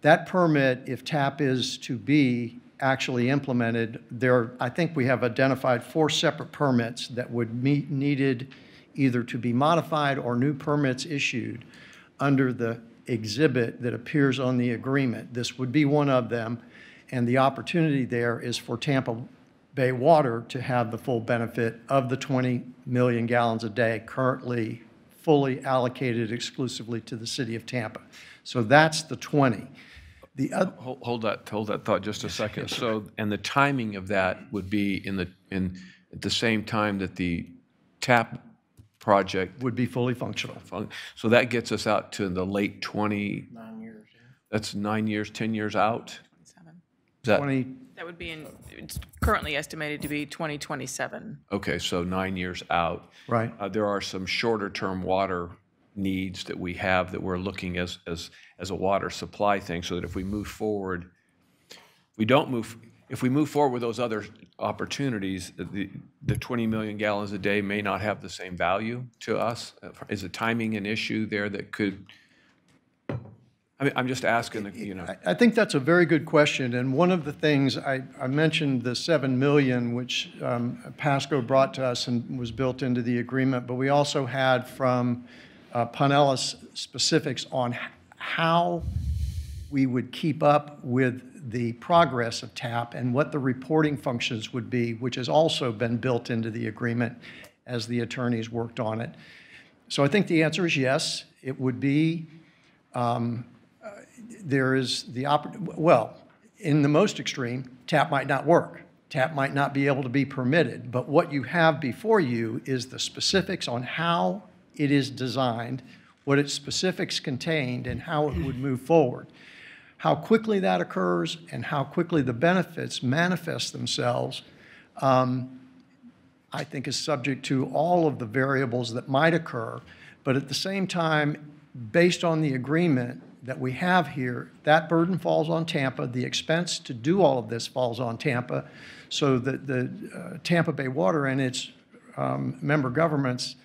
That permit, if TAP is to be actually implemented, I think we have identified 4 separate permits that would be needed either to be modified or new permits issued under the exhibit that appears on the agreement. This would be one of them, and the opportunity there is for Tampa Bay Water to have the full benefit of the 20 million gallons a day currently fully allocated exclusively to the city of Tampa. So that's the 20. The other, Hold that thought just a second. So, and the timing of that would be at the same time that the TAP project would be fully functional. So that gets us out to the late 20. 9 years. That's 9 years, 10 years out? 27. Is that, 20, That would be it's currently estimated to be 2027. okay, so 9 years out. Right. There are some shorter-term water needs that we have that we're looking as a water supply thing, so that if we move forward, if we move forward with those other opportunities, the 20 million gallons a day may not have the same value to us. Is the timing an issue there that could, I mean, I'm just asking, you know. I think that's a very good question, and one of the things, I mentioned the 7 million, which Pasco brought to us and was built into the agreement, but we also had from Pinellas specifics on how we would keep up with the progress of TAP and what the reporting functions would be, which has also been built into the agreement as the attorneys worked on it. So I think the answer is yes. It would be, there is the well, in the most extreme, TAP might not work. TAP might not be able to be permitted, but what you have before you is the specifics on how it is designed, what its specifics contained, and how it would move forward. How quickly that occurs and how quickly the benefits manifest themselves, I think is subject to all of the variables that might occur. But at the same time, based on the agreement that we have here, that burden falls on Tampa. The expense to do all of this falls on Tampa, so that the Tampa Bay Water and its member governments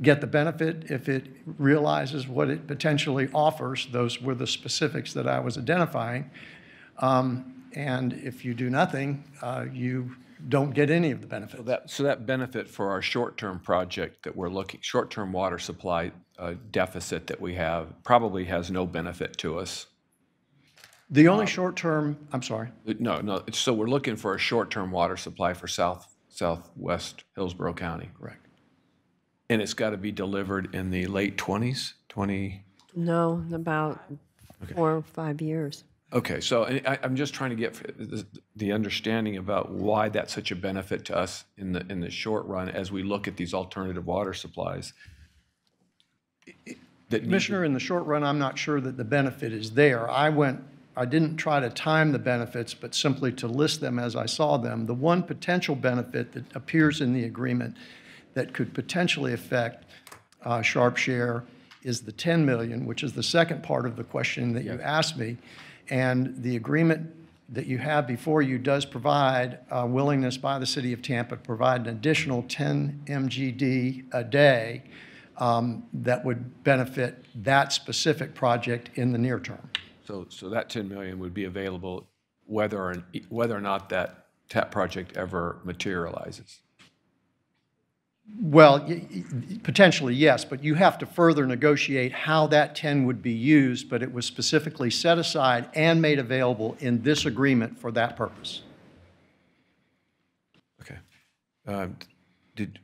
get the benefit if it realizes what it potentially offers. Those were the specifics that I was identifying. And if you do nothing, you don't get any of the benefits. So that benefit for our short-term project that we're looking, short-term water supply deficit that we have probably has no benefit to us. The only short-term, I'm sorry. No. So we're looking for a short-term water supply for southwest Hillsborough County. Correct. And it's got to be delivered in the late 20s, 20? No, about 4 or 5 years. Okay, so I'm just trying to get the understanding about why that's such a benefit to us in the short run as we look at these alternative water supplies. Commissioner, in the short run, I'm not sure that the benefit is there. I didn't try to time the benefits, but simply to list them as I saw them. The one potential benefit that appears in the agreement that could potentially affect Sharp Share is the 10 million, which is the second part of the question that you asked me. And the agreement that you have before you does provide willingness by the city of Tampa to provide an additional 10 MGD a day that would benefit that specific project in the near term. So that 10 million would be available whether or not that TAP project ever materializes. Well, potentially, yes, but you have to further negotiate how that 10 would be used, but it was specifically set aside and made available in this agreement for that purpose. Okay.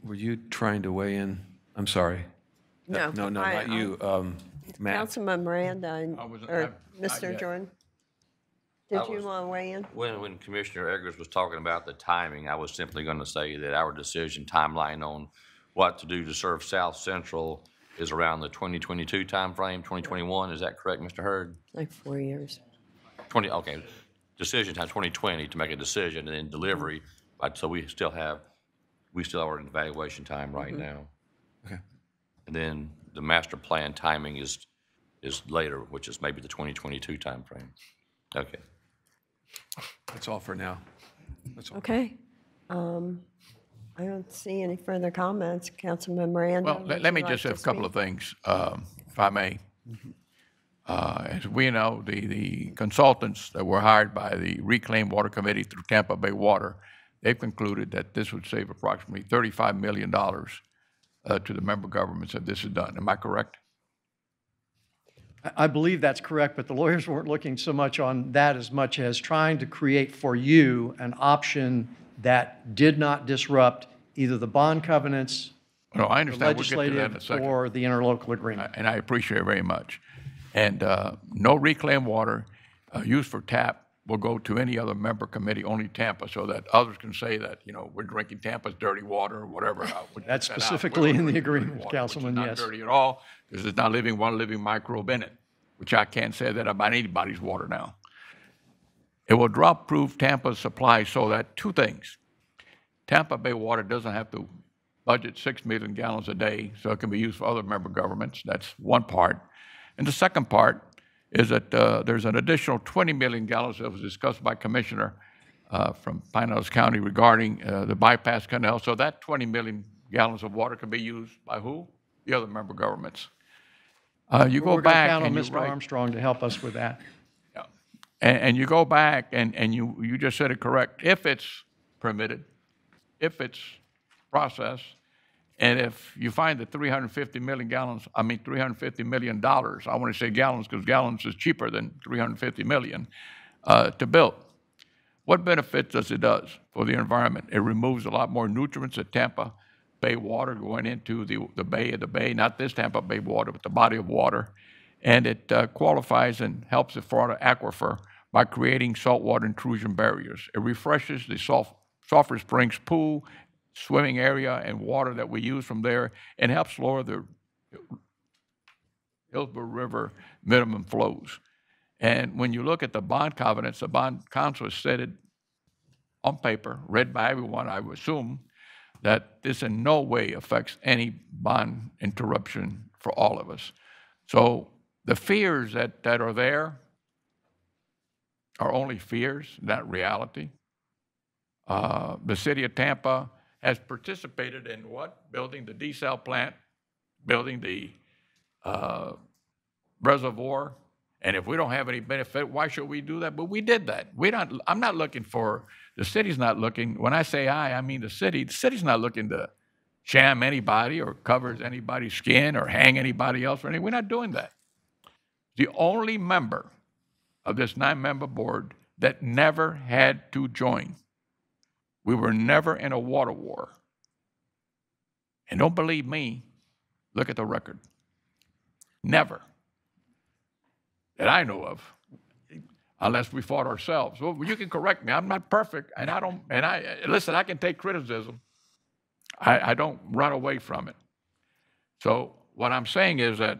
Were you trying to weigh in? I'm sorry. No. No, not you. Matt. Councilman Miranda or Mr. Jordan, did you want to weigh in? When Commissioner Eggers was talking about the timing, I was simply going to say that our decision timeline on what to do to serve South Central is around the 2022 timeframe, 2021. Is that correct, Mr. Hurd? Like 4 years. Okay. Decision time 2020 to make a decision, and then delivery. So we still are in evaluation time right now. Okay. And then the master plan timing is later, which is maybe the 2022 timeframe. Okay. That's all for now. That's all. Okay. I don't see any further comments. Councilman Miranda. Well, let me just have a couple of things, if I may. As we know, the consultants that were hired by the Reclaimed Water Committee through Tampa Bay Water, they've concluded that this would save approximately $35 million to the member governments if this is done. Am I correct? I believe that's correct, but the lawyers weren't looking so much on that as much as trying to create for you an option that did not disrupt either the bond covenants No, I the understand. We'll get to that in a legislative second. or the interlocal agreement. And I appreciate it very much. And no reclaimed water used for tap will go to any other member committee, only Tampa, so that others can say that, you know, we're drinking Tampa's dirty water or whatever. That's specifically in the agreement, Councilman, Not yes. dirty at all, because there's not one living microbe in it, which I can't say that about anybody's water now. It will drop-proof Tampa's supply so that two things. Tampa Bay Water doesn't have to budget 6 million gallons a day, so it can be used for other member governments. That's one part. And the second part is that there's an additional 20 million gallons that was discussed by Commissioner from Pinellas County regarding the bypass canal. So that 20 million gallons of water can be used by who? The other member governments. You go back count on and Mr. Armstrong to help us with that. Yeah. And you go back and you just said it correct. If it's permitted, if it's processed, and if you find that 350 million gallons, $350 million, I want to say gallons because gallons is cheaper than 350 million to build. What benefit does it do for the environment? It removes a lot more nutrients at Tampa Bay water going into the bay, not this Tampa Bay water, but the body of water. And it qualifies and helps the Florida aquifer by creating saltwater intrusion barriers. It refreshes the Sulphur Springs pool, swimming area, and water that we use from there, and helps lower the Hillsborough River minimum flows. And when you look at the bond covenants, the bond council has stated on paper, read by everyone, I would assume, that this in no way affects any bond interruption for all of us. So the fears that are there are only fears, not reality. The city of Tampa has participated in what? Building the desal plant, building the reservoir. And if we don't have any benefit, why should we do that? But we did that. I'm not looking for, the city's not looking, when I say I mean the city. The city's not looking to sham anybody or cover anybody's skin or hang anybody else or anything. We're not doing that. The only member of this 9-member board that never had to join. We were never in a water war. And don't believe me, look at the record. Never. That I know of, unless we fought ourselves. Well, you can correct me. I'm not perfect, and listen, I can take criticism. I don't run away from it. So what I'm saying is that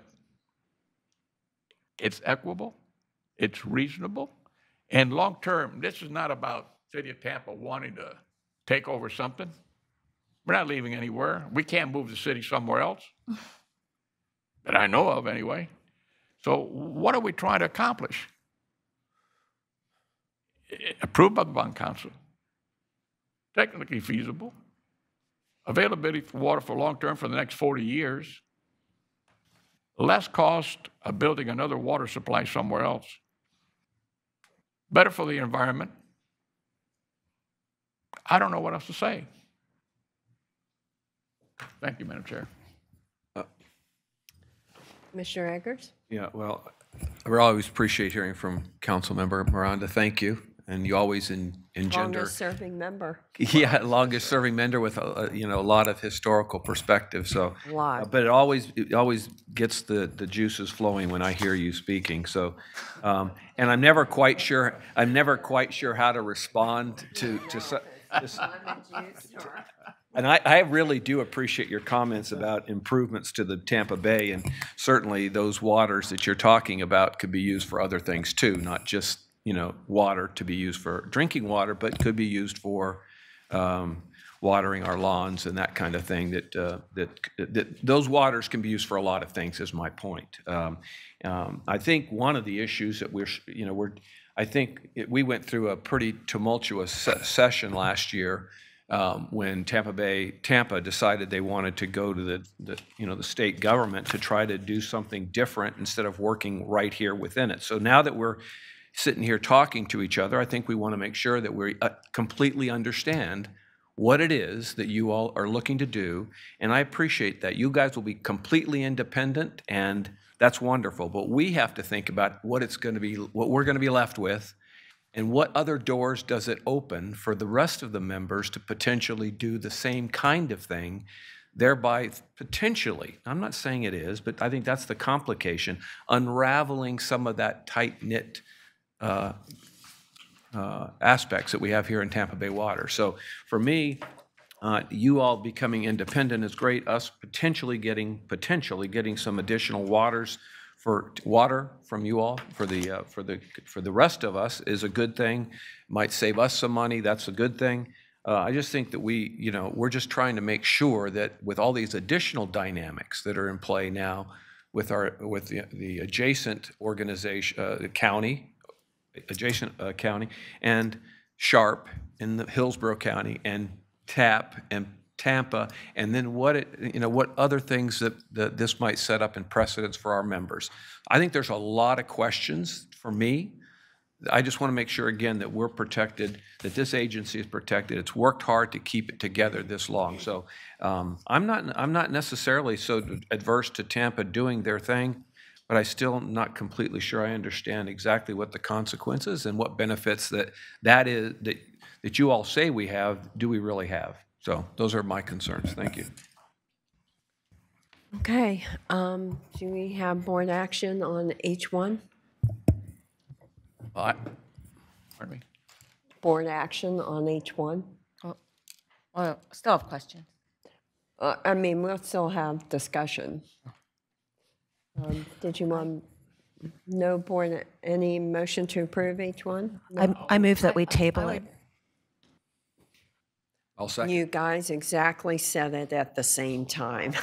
it's equitable, it's reasonable, and long term, this is not about City of Tampa wanting to take over something. We're not leaving anywhere. We can't move the city somewhere else, that I know of anyway. So what are we trying to accomplish? Approved by the Bond Council, technically feasible, availability for water for long term for the next 40 years, less cost of building another water supply somewhere else, better for the environment. I don't know what else to say. Thank you, Madam Chair. Commissioner Eggers? Yeah, well, I always appreciate hearing from Councilmember Miranda. Thank you. And you always engender. Longest-serving member. Yeah, longest-serving member with a lot of historical perspective. So, A lot. But it always gets the juices flowing when I hear you speaking. So, and I'm never quite sure how to respond to. And I really do appreciate your comments about improvements to the Tampa Bay, and certainly those waters that you're talking about could be used for other things too, not just water to be used for drinking water, but could be used for watering our lawns and that kind of thing. That those waters can be used for a lot of things, is my point. I think one of the issues that we went through a pretty tumultuous session last year. When Tampa decided they wanted to go to the state government to try to do something different instead of working right here within it. So now that we're sitting here talking to each other, I think we want to make sure that we completely understand what it is that you all are looking to do. And I appreciate that. You guys will be completely independent, and that's wonderful. But we have to think about what we're going to be left with. And what other doors does it open for the rest of the members to potentially do the same kind of thing thereby potentially, I'm not saying it is, but I think that's the complication, unraveling some of that tight-knit aspects that we have here in Tampa Bay Water. So for me, you all becoming independent is great. Us potentially getting some additional water from you all for the rest of us is a good thing. Might save us some money. That's a good thing. I just think that we're just trying to make sure that with all these additional dynamics that are in play now with the adjacent organization, adjacent county, and Sharp in the Hillsborough County, and TAP and Tampa, and then what other things that this might set up in precedence for our members. I think there's a lot of questions for me. I just want to make sure again that we're protected, that this agency is protected. It's worked hard to keep it together this long. So I'm not necessarily so adverse to Tampa doing their thing, but I still am not completely sure I understand exactly what the consequences and what benefits that you all say we have, do we really have? So those are my concerns. Thank you. Okay. Do we have board action on H1? Pardon me? Board action on H1? Well, still have questions. I mean, we'll still have discussion. Did you want any motion to approve H1? No? I move that we table it. I'll second. You guys exactly said it at the same time.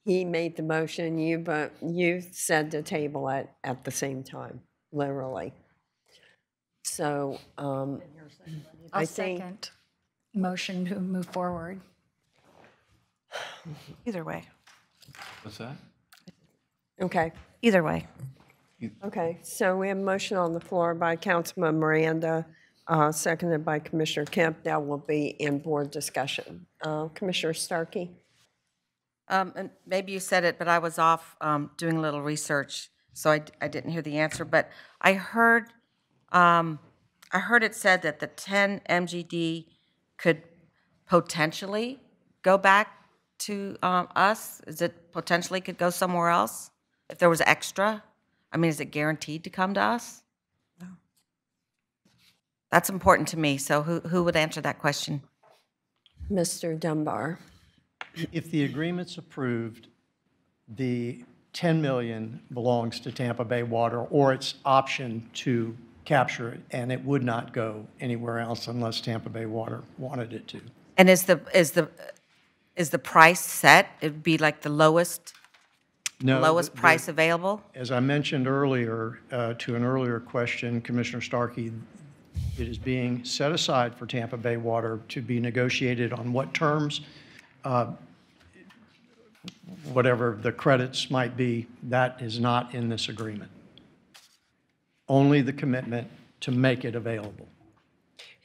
He made the motion, you said to table it at the same time, literally. So I think second motion to move forward. Either way. What's that? Okay. Either way. Okay, so we have a motion on the floor by Councilman Miranda, seconded by Commissioner Kemp. That will be in board discussion. Commissioner Starkey? And maybe you said it, but I was off doing a little research, so I didn't hear the answer. But I heard it said that the 10 MGD could potentially go back to us. Is it potentially could go somewhere else if there was extra? I mean, is it guaranteed to come to us? No. That's important to me. So who would answer that question? Mr. Dunbar. If the agreement's approved, the $10 million belongs to Tampa Bay Water, or its option to capture it, and it would not go anywhere else unless Tampa Bay Water wanted it to. And is the price set? It'd be like the lowest price available? As I mentioned earlier to an earlier question, Commissioner Starkey, it is being set aside for Tampa Bay Water to be negotiated on what terms. Whatever the credits might be, that is not in this agreement. Only the commitment to make it available.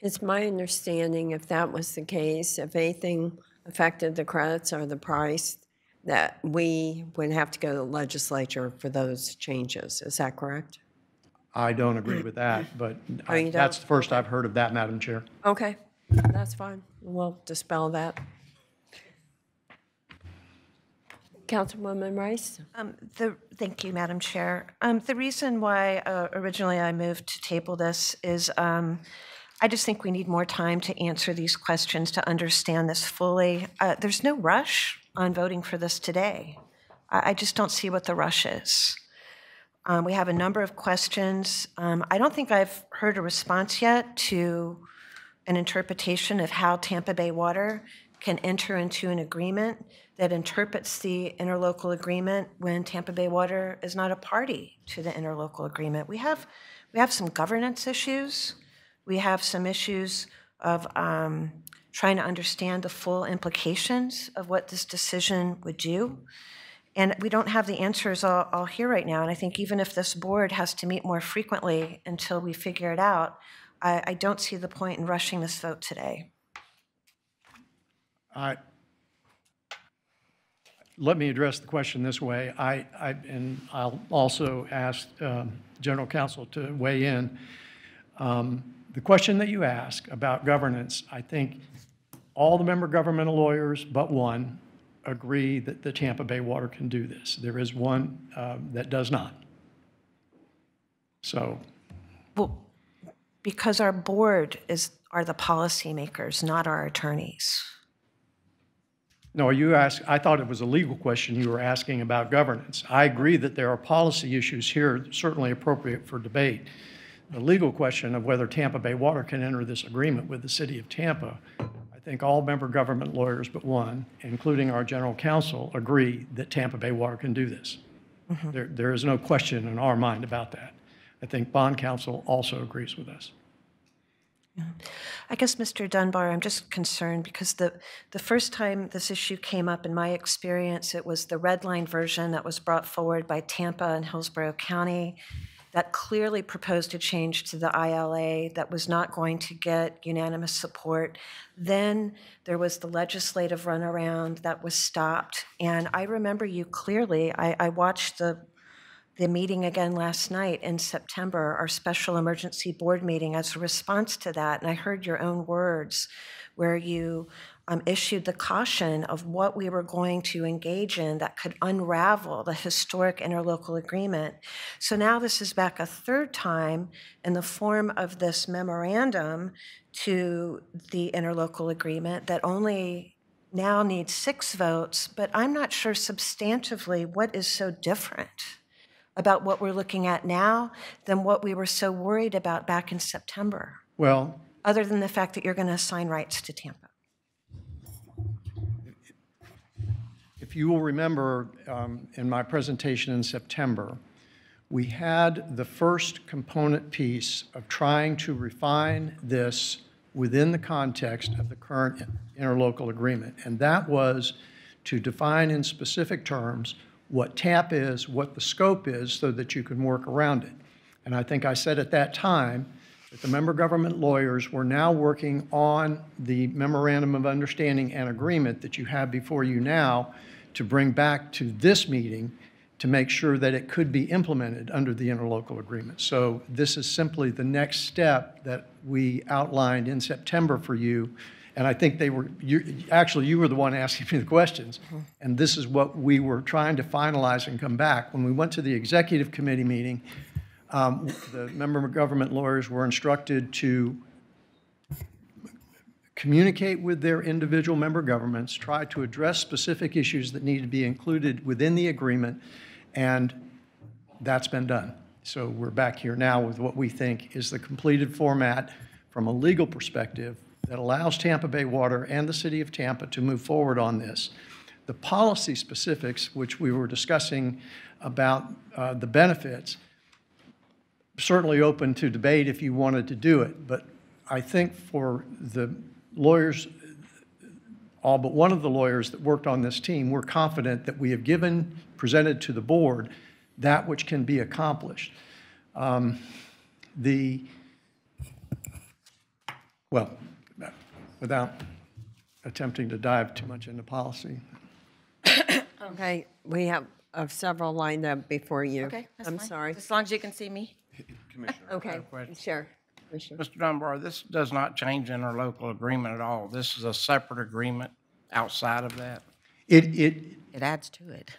It's my understanding, if that was the case, if anything affected the credits or the price, that we would have to go to the legislature for those changes. Is that correct? I don't agree with that, but you that's don't? the first I've heard of that, Madam Chair. Okay, that's fine. We'll dispel that. Councilwoman Rice? Thank you, Madam Chair. The reason why originally I moved to table this is I just think we need more time to answer these questions, to understand this fully. There's no rush on voting for this today. I just don't see what the rush is. We have a number of questions. I don't think I've heard a response yet to an interpretation of how Tampa Bay Water can enter into an agreement that interprets the interlocal agreement when Tampa Bay Water is not a party to the interlocal agreement. We have some governance issues. We have some issues of trying to understand the full implications of what this decision would do. And we don't have the answers all here right now. And I think even if this board has to meet more frequently until we figure it out, I don't see the point in rushing this vote today. Let me address the question this way. And I'll also ask General Counsel to weigh in. The question that you ask about governance, I think all the member governmental lawyers but one agree that the Tampa Bay Water can do this. There is one that does not. So, Well, because our board are the policymakers, not our attorneys. no, I thought it was a legal question you were asking about governance. I agree that there are policy issues here certainly appropriate for debate. The legal question of whether Tampa Bay Water can enter this agreement with the city of Tampa, I think all member government lawyers but one, including our general counsel, agree that Tampa Bay Water can do this. There is no question in our mind about that. I think bond counsel also agrees with us. I guess, Mr. Dunbar, I'm just concerned because the first time this issue came up, in my experience, it was the red line version that was brought forward by Tampa and Hillsborough County that clearly proposed a change to the ILA that was not going to get unanimous support. Then there was the legislative runaround that was stopped. And I remember you clearly. I watched the meeting again last night in September, our special emergency board meeting, as a response to that. And I heard your own words where you issued the caution of what we were going to engage in that could unravel the historic interlocal agreement. So now this is back a third time in the form of this memorandum to the interlocal agreement that only now needs 6 votes, but I'm not sure substantively what is so different about what we're looking at now than what we were so worried about back in September, Well, other than the fact that you're going to assign rights to Tampa. if you will remember, in my presentation in September, we had the first component piece of trying to refine this within the context of the current interlocal agreement, and that was to define in specific terms what TAP is, what the scope is, so that you can work around it. And I think I said at that time that the member government lawyers were now working on the memorandum of understanding and agreement that you have before you now to bring back to this meeting to make sure that it could be implemented under the interlocal agreement. So this is simply the next step that we outlined in September for you. And I think you were the one asking me the questions. And this is what we were trying to finalize and come back. When we went to the executive committee meeting, the member government lawyers were instructed to communicate with their individual member governments, try to address specific issues that need to be included within the agreement, and that's been done. So we're back here now with what we think is the completed format from a legal perspective that allows Tampa Bay Water and the City of Tampa to move forward on this. The policy specifics, which we were discussing about the benefits, certainly open to debate if you wanted to do it. But I think for the lawyers, all but one of the lawyers that worked on this team, we're confident that we have presented to the board that which can be accomplished. Well, without attempting to dive too much into policy. Okay, we have several lined up before you. Okay, that's I'm fine. sorry. As long as you can see me. Okay, sure. Mr. Dunbar, this does not change interlocal agreement at all. This is a separate agreement outside of that. It adds to it.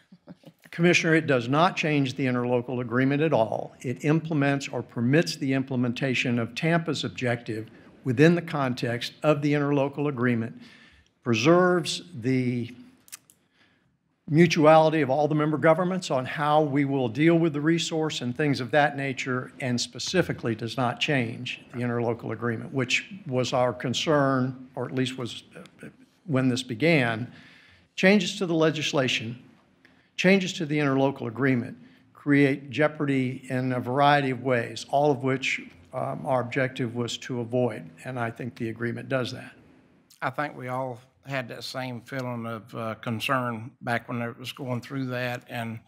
Commissioner, it does not change the interlocal agreement at all. It implements or permits the implementation of Tampa's objective within the context of the interlocal agreement, preserves the mutuality of all the member governments on how we will deal with the resource and things of that nature, and specifically does not change the interlocal agreement, which was our concern, or at least was when this began. Changes to the legislation, changes to the interlocal agreement create jeopardy in a variety of ways, all of which our objective was to avoid, and I think the agreement does that. I think we all had that same feeling of concern back when it was going through that, and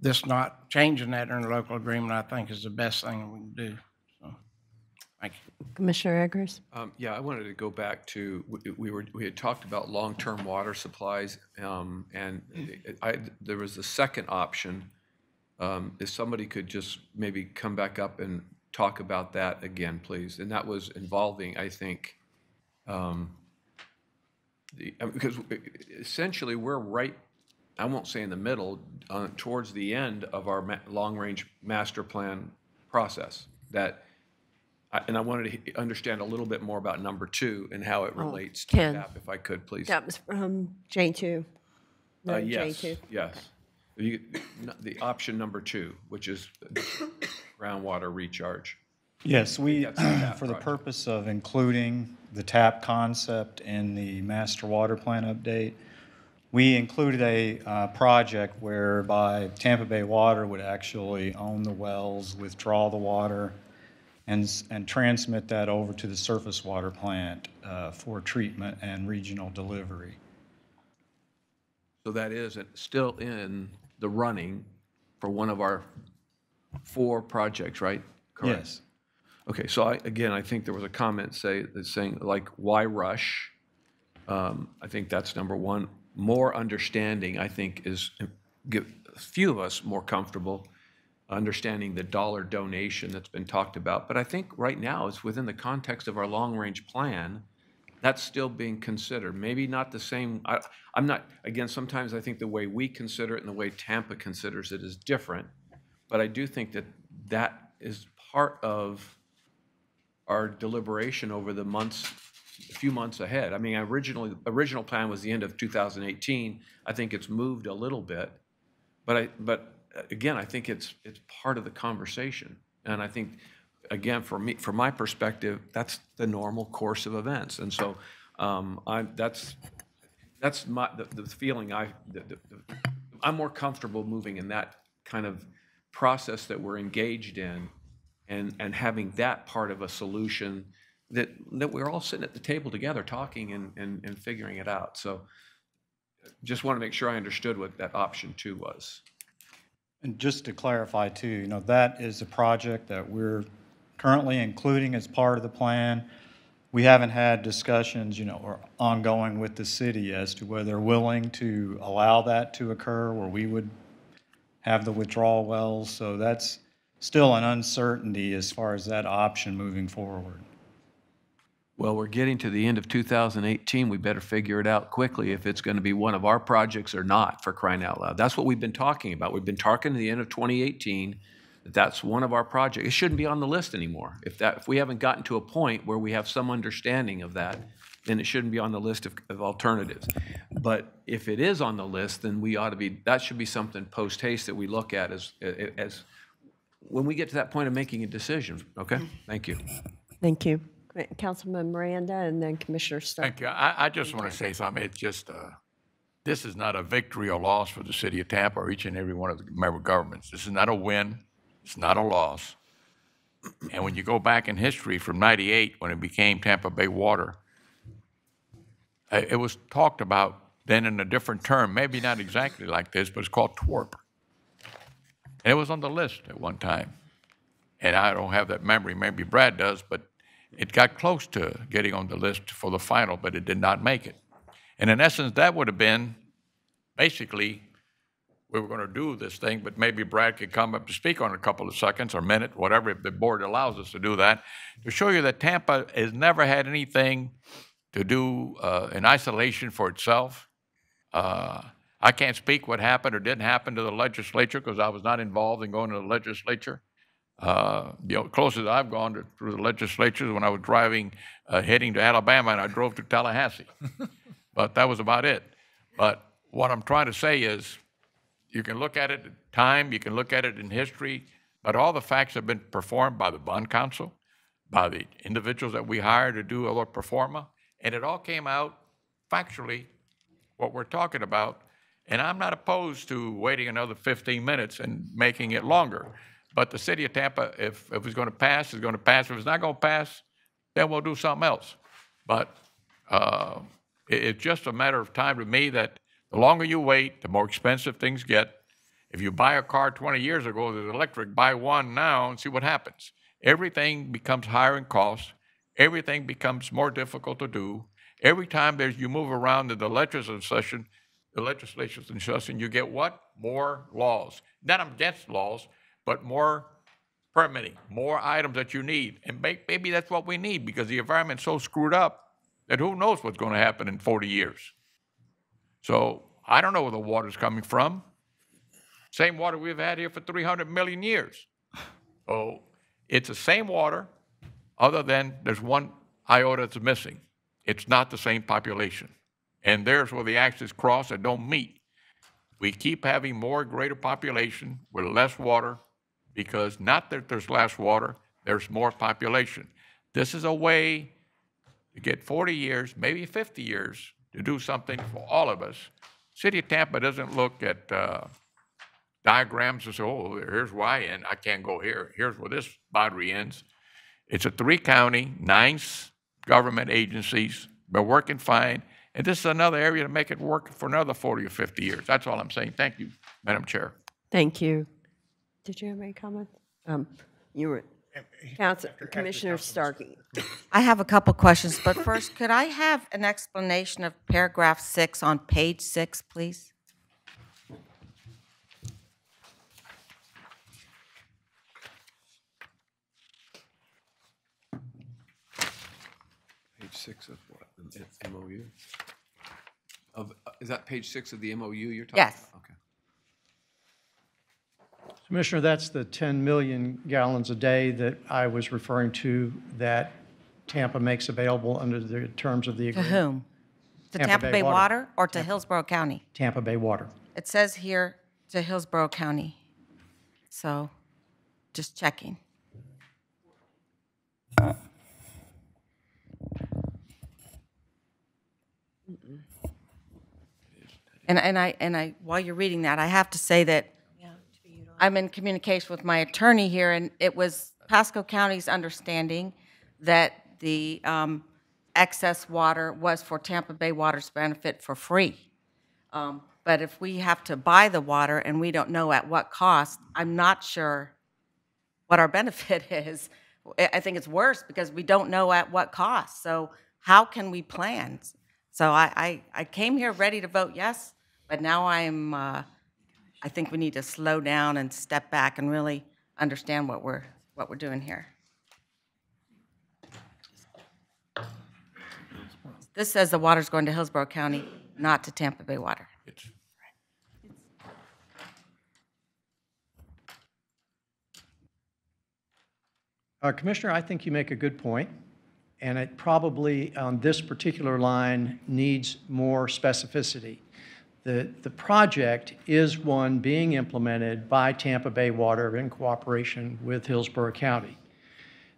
this not changing that interlocal agreement, I think, is the best thing we can do. So, thank you. Commissioner Eggers? Yeah, I wanted to go back to, we had talked about long-term water supplies, and there was a second option. If somebody could just maybe come back up and talk about that again, please. And that was involving, I think, because essentially we're right, I won't say in the middle, towards the end of our long-range master plan process. And I wanted to understand a little bit more about number 2 and how it relates to Ken. TAP, if I could, please. That was from J2. No, Yes, J2. yes. The option number 2, which is groundwater recharge. Yes, we, That's the TAP for the project. purpose of including the TAP concept in the master water plan update, we included a project whereby Tampa Bay Water would actually own the wells, withdraw the water, and transmit that over to the surface water plant for treatment and regional delivery. So that is still in the running for one of our 4 projects, right? Correct. Yes. Okay, so I think there was a comment saying, like, why rush? I think that's number 1. More understanding, I think, give a few of us more comfortable understanding the dollar donation that's been talked about. But I think right now it's within the context of our long-range plan. That's still being considered. Maybe not the same. I'm not, again, sometimes I think the way we consider it and the way Tampa considers it is different. But I do think that is part of our deliberation over the a few months ahead. I mean, original plan was the end of 2018. I think it's moved a little bit. But again, I think it's part of the conversation. And I think, again, from my perspective, that's the normal course of events. And so that's the feeling I'm more comfortable moving in that kind of process that we're engaged in and having that part of a solution that we're all sitting at the table together talking and figuring it out. So just want to make sure I understood what that option 2 was. And just to clarify too, that is a project that we're currently including as part of the plan. We haven't had discussions, or ongoing with the city as to whether they're willing to allow that to occur, where we would have the withdrawal wells. So that's still an uncertainty as far as that option moving forward. Well, we're getting to the end of 2018. We better figure it out quickly if it's going to be one of our projects or not, for crying out loud. That's what we've been talking about. We've been talking to the end of 2018. That's one of our projects. It shouldn't be on the list anymore. If we haven't gotten to a point where we have some understanding of that, then it shouldn't be on the list of alternatives. But if it is on the list, then that should be something post haste that we look at as when we get to that point of making a decision. Okay? Thank you. Thank you. Councilman Miranda and then Commissioner Stark. Thank you. I just want to say something. It's just, this is not a victory or loss for the city of Tampa or each and every one of the member governments. This is not a win. It's not a loss. And when you go back in history from '98, when it became Tampa Bay Water, it was talked about then in a different term, maybe not exactly like this, but it's called TWRP. And it was on the list at one time. And I don't have that memory. Maybe Brad does, but it got close to getting on the list for the final, but it did not make it. And in essence, that would have been basically, we were going to do this thing, but maybe Brad could come up to speak on a couple of seconds or minute, whatever, if the board allows us to do that, to show you that Tampa has never had anything to do in isolation for itself. I can't speak what happened or didn't happen to the legislature because I was not involved in going to the legislature. Closest I've gone through the legislature is when I was driving, heading to Alabama, and I drove to Tallahassee. But that was about it. But what I'm trying to say is, you can look at it in time, you can look at it in history, but all the facts have been performed by the bond council, by the individuals that we hired to do our performa, and it all came out factually what we're talking about. And I'm not opposed to waiting another 15 minutes and making it longer. But the city of Tampa, if it's going to pass, it's going to pass. If it's not going to pass, then we'll do something else. But it's just a matter of time to me that the longer you wait, the more expensive things get. If you buy a car 20 years ago that's electric, buy one now and see what happens. Everything becomes higher in cost. Everything becomes more difficult to do. Every time you move around in the legislative session, you get what? More laws. Not against laws, but more permitting, more items that you need. And maybe that's what we need because the environment's so screwed up that who knows what's going to happen in 40 years. So I don't know where the water's coming from. Same water we've had here for 300 million years. So it's the same water, other than there's one iota that's missing. It's not the same population. And there's where the axes cross and don't meet. We keep having more greater population with less water because not that there's less water, there's more population. This is a way to get 40 years, maybe 50 years, to do something for all of us. City of Tampa doesn't look at diagrams and say, oh, here's why, and I can't go here. Here's where this boundary ends. It's a 3-county, 9 government agencies. They're working fine. And this is another area to make it work for another 40 or 50 years. That's all I'm saying. Thank you, Madam Chair. Thank you. Did you have any comments? You were, Commissioner Starkey. I have a couple questions, but first, could I have an explanation of paragraph 6 on page 6, please? Page 6 of what? The MOU? Is that page 6 of the MOU you're talking Yes. about? Okay. Commissioner, that's the 10 million gallons a day that I was referring to that Tampa makes available under the terms of the To agreement. whom? To Tampa Bay Water or to Hillsborough County? Tampa Bay Water. It says here to Hillsborough County. So just checking. And I while you're reading that, I have to say that I'm in communication with my attorney here, and it was Pasco County's understanding that the excess water was for Tampa Bay Water's benefit for free. But if we have to buy the water and we don't know at what cost, I'm not sure what our benefit is. I think it's worse because we don't know at what cost. So how can we plan? So I came here ready to vote yes, but now I think we need to slow down and step back and really understand what we're doing here. This says the water's going to Hillsborough County, not to Tampa Bay Water. Commissioner, I think you make a good point, and it probably on this particular line needs more specificity. The project is one being implemented by Tampa Bay Water in cooperation with Hillsborough County.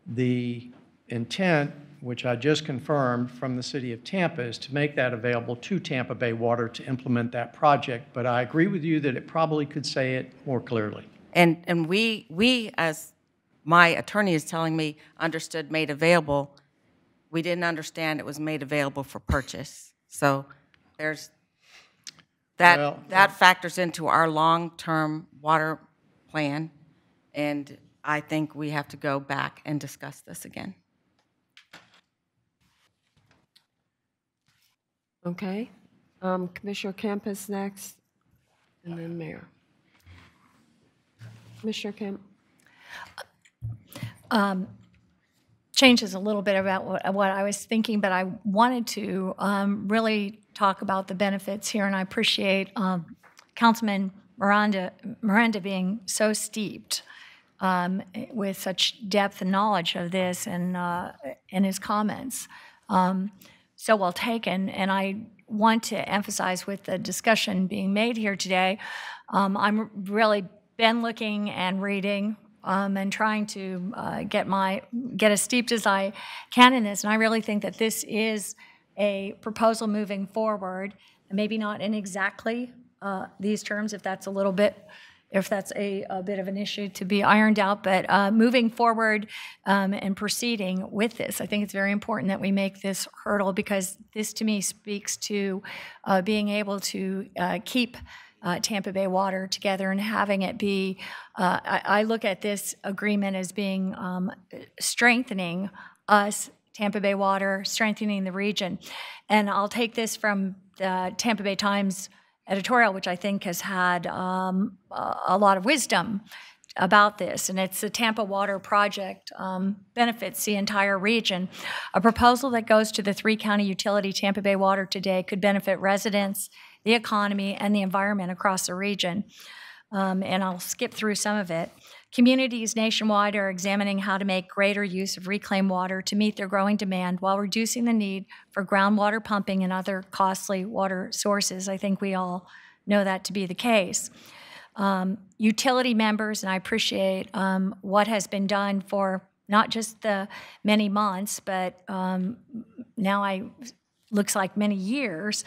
The intent, which I just confirmed from the City of Tampa, is to make that available to Tampa Bay Water to implement that project. But I agree with you that it probably could say it more clearly. And we, as my attorney is telling me, understood made available. We didn't understand it was made available for purchase. So there's that factors into our long-term water plan, and I think we have to go back and discuss this again. Okay. Commissioner Kemp is next, and then Mayor. Commissioner Kemp. Changes a little bit about what I was thinking, but I wanted to really talk about the benefits here, and I appreciate Councilman Miranda being so steeped with such depth and knowledge of this and in his comments. So well taken, and I want to emphasize with the discussion being made here today, I'm really been looking and reading and trying to get as steeped as I can in this. And I really think that this is a proposal moving forward, maybe not in exactly these terms, if that's a bit of an issue to be ironed out, but moving forward and proceeding with this. I think it's very important that we make this hurdle because this to me speaks to being able to keep Tampa Bay Water together and having it be, I look at this agreement as being strengthening us, Tampa Bay Water, strengthening the region. And I'll take this from the Tampa Bay Times editorial, which I think has had a lot of wisdom about this, and it's the Tampa Water Project, benefits the entire region. A proposal that goes to the three-county utility Tampa Bay Water today could benefit residents, the economy, and the environment across the region. And I'll skip through some of it. Communities nationwide are examining how to make greater use of reclaimed water to meet their growing demand while reducing the need for groundwater pumping and other costly water sources. I think we all know that to be the case. Utility members, and I appreciate what has been done for not just the many months, but now looks like many years,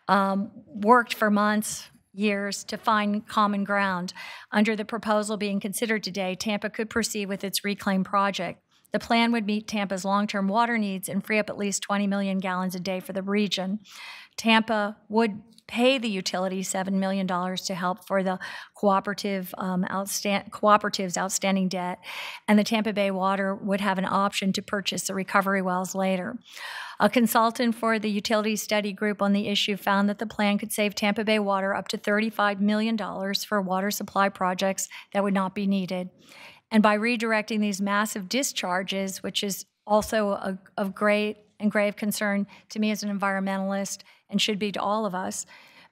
worked for months, years to find common ground. Under the proposal being considered today, Tampa could proceed with its reclaim project. The plan would meet Tampa's long-term water needs and free up at least 20 million gallons a day for the region. Tampa would pay the utility $7 million to help for the cooperative's outstanding debt, and the Tampa Bay Water would have an option to purchase the recovery wells later. A consultant for the utility study group on the issue found that the plan could save Tampa Bay Water up to $35 million for water supply projects that would not be needed. And by redirecting these massive discharges, which is also of great and grave concern to me as an environmentalist and should be to all of us,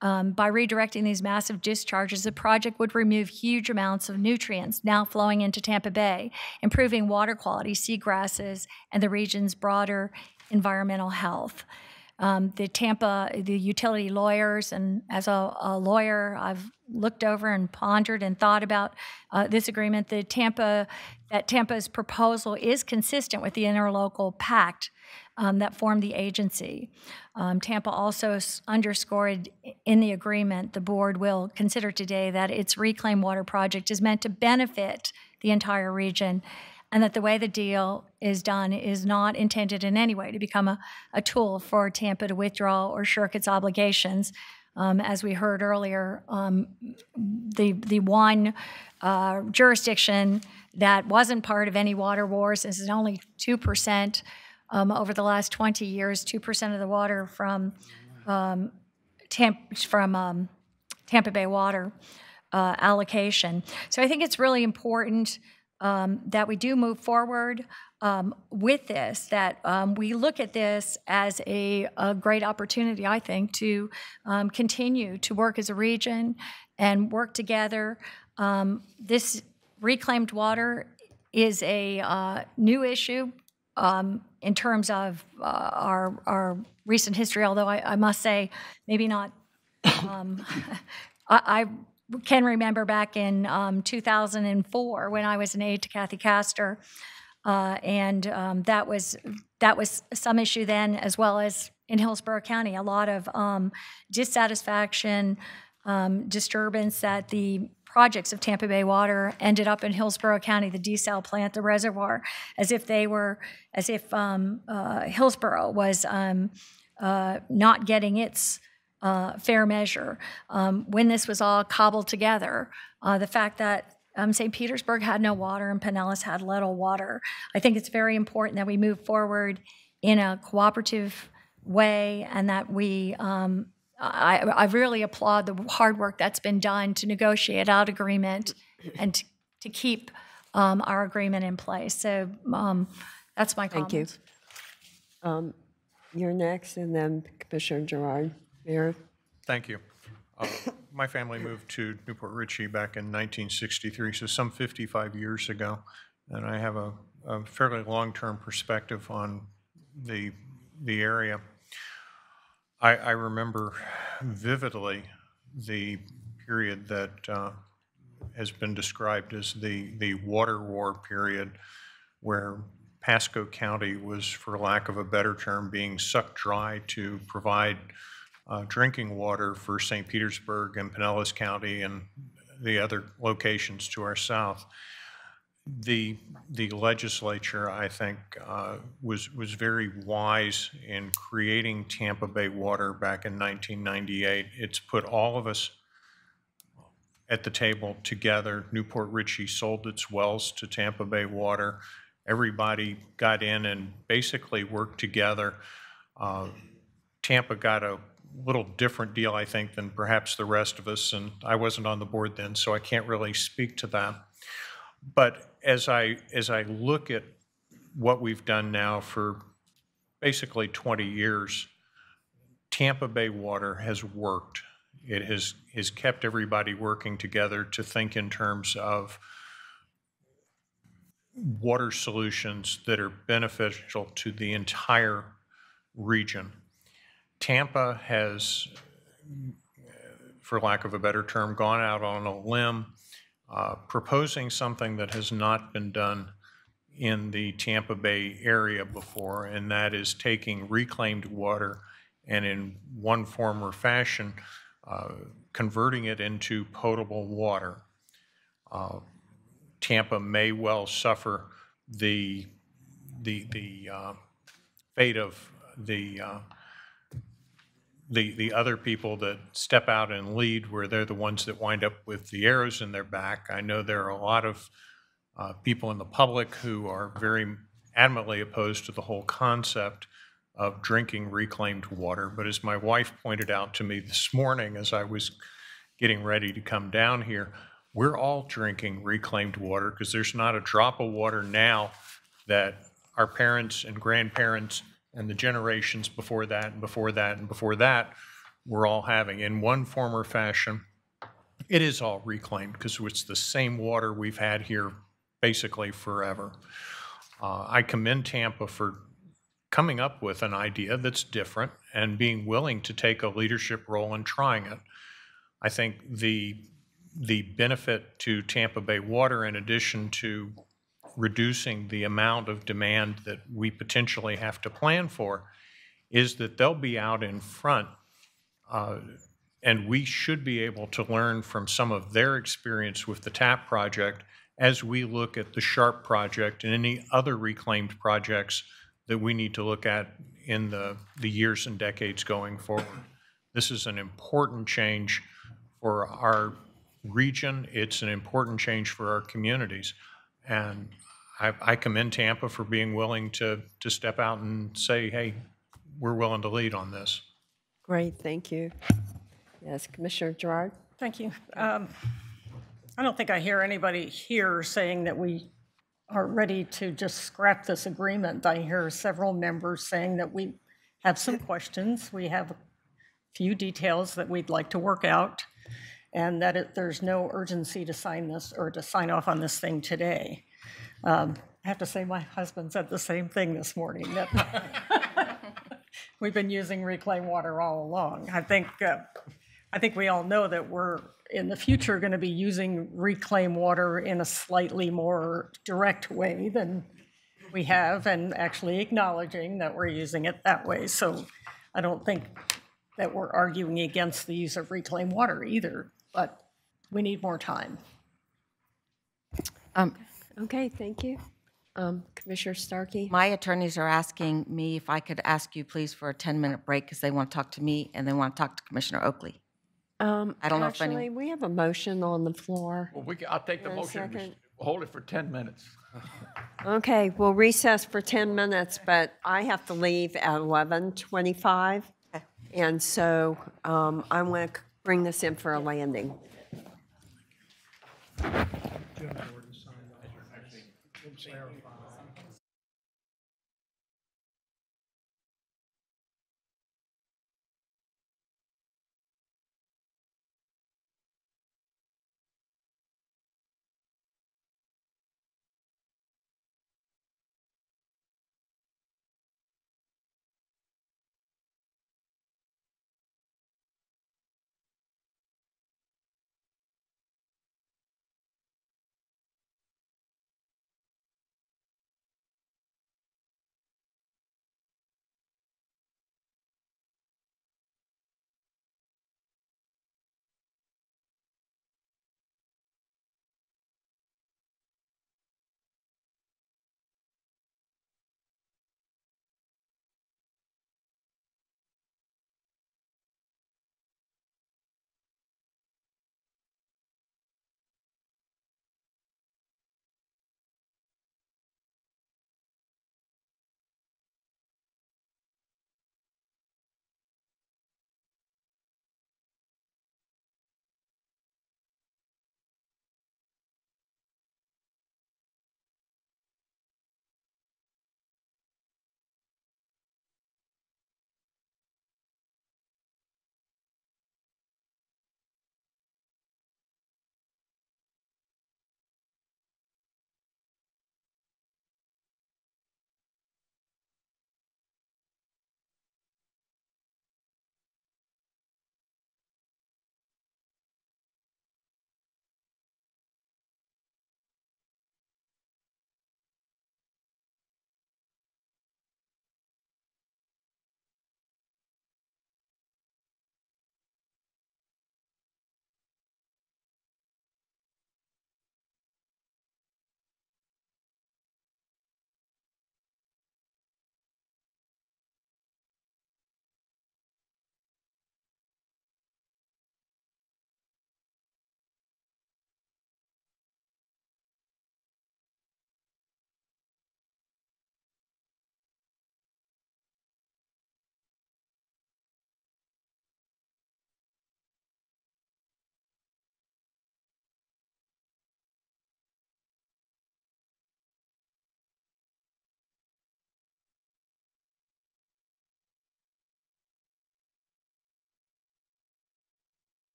by redirecting these massive discharges, the project would remove huge amounts of nutrients now flowing into Tampa Bay, improving water quality, seagrasses, and the region's broader environmental health. The utility lawyers, and as a lawyer, I've looked over and pondered and thought about this agreement. Tampa's proposal is consistent with the interlocal pact that formed the agency. Tampa also underscored in the agreement the board will consider today that its reclaimed water project is meant to benefit the entire region, and that the way the deal is done is not intended in any way to become a tool for Tampa to withdraw or shirk its obligations. As we heard earlier, the one jurisdiction that wasn't part of any water wars, this is only 2%, over the last 20 years, 2% of the water from Tampa Bay Water allocation. So I think it's really important that we do move forward with this, that we look at this as a great opportunity, I think, to continue to work as a region and work together. This reclaimed water is a new issue in terms of our recent history, although I must say, maybe not. I can remember back in 2004 when I was an aide to Kathy Castor, and that was some issue then, as well as in Hillsborough County, a lot of dissatisfaction, disturbance that the projects of Tampa Bay Water ended up in Hillsborough County, the desal plant, the reservoir, as if Hillsborough was not getting its fair measure. When this was all cobbled together, the fact that St. Petersburg had no water and Pinellas had little water, I think it's very important that we move forward in a cooperative way, and that we I really applaud the hard work that's been done to negotiate out agreement and to keep our agreement in place. So that's my comments. Thank you. You're next, and then Commissioner Gerard. Mayor. Thank you. My family moved to Newport Richey back in 1963, so some 55 years ago, and I have a fairly long-term perspective on the area. I remember vividly the period that has been described as the water war period, where Pasco County was, for lack of a better term, being sucked dry to provide drinking water for St. Petersburg and Pinellas County and the other locations to our south. The legislature, I think, was very wise in creating Tampa Bay Water back in 1998. It's put all of us at the table together. Newport Richey sold its wells to Tampa Bay Water. Everybody got in and basically worked together. Tampa got a little different deal, I think, than perhaps the rest of us, and I wasn't on the board then, so I can't really speak to that. But as I look at what we've done now for basically 20 years, Tampa Bay Water has worked. It has kept everybody working together to think in terms of water solutions that are beneficial to the entire region. Tampa has, for lack of a better term, gone out on a limb, proposing something that has not been done in the Tampa Bay area before, and that is taking reclaimed water and in one form or fashion, converting it into potable water. Tampa may well suffer the fate of the other people that step out and lead, where they're the ones that wind up with the arrows in their back. I know there are a lot of people in the public who are very adamantly opposed to the whole concept of drinking reclaimed water. But as my wife pointed out to me this morning as I was getting ready to come down here, we're all drinking reclaimed water because there's not a drop of water now that our parents and grandparents and the generations before that and before that and before that were all having. In one form or fashion, it is all reclaimed because it's the same water we've had here basically forever. I commend Tampa for coming up with an idea that's different and being willing to take a leadership role in trying it. I think the benefit to Tampa Bay Water, in addition to reducing the amount of demand that we potentially have to plan for, is that they'll be out in front, and we should be able to learn from some of their experience with the TAP project as we look at the SHARP project and any other reclaimed projects that we need to look at in the years and decades going forward. This is an important change for our region. It's an important change for our communities. And I commend Tampa for being willing to step out and say, hey, we're willing to lead on this. Great, thank you. Yes, Commissioner Gerard? Thank you. I don't think I hear anybody here saying that we are ready to just scrap this agreement. I hear several members saying that we have some questions. We have a few details that we'd like to work out, and that there's no urgency to sign this or to sign off on this thing today. I have to say my husband said the same thing this morning, that we've been using reclaimed water all along. I think we all know that we're in the future going to be using reclaimed water in a slightly more direct way than we have, and actually acknowledging that we're using it that way. So I don't think that we're arguing against the use of reclaimed water either, but we need more time. Okay, thank you. Commissioner Starkey? My attorneys are asking me if I could ask you please for a 10-minute break because they want to talk to me and they want to talk to Commissioner Oakley. I don't know if Actually, we have a motion on the floor. Well, I'll take the In a motion. second. Hold it for 10 minutes. Okay, we'll recess for 10 minutes, but I have to leave at 11:25. And so I'm going to bring this in for a landing.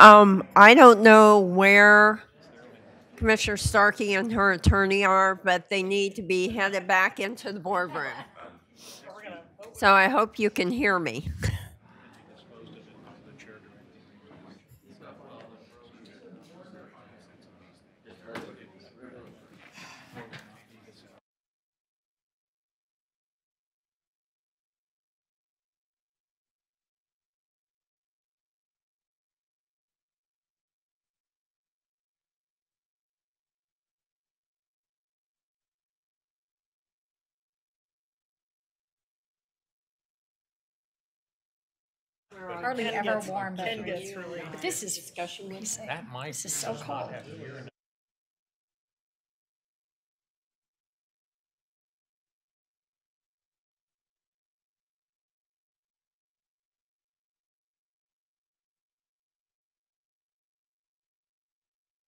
I don't know where Commissioner Starkey and her attorney are, but they need to be headed back into the boardroom. So I hope you can hear me. Hardly ever warm, but this is discussion. This is so cold.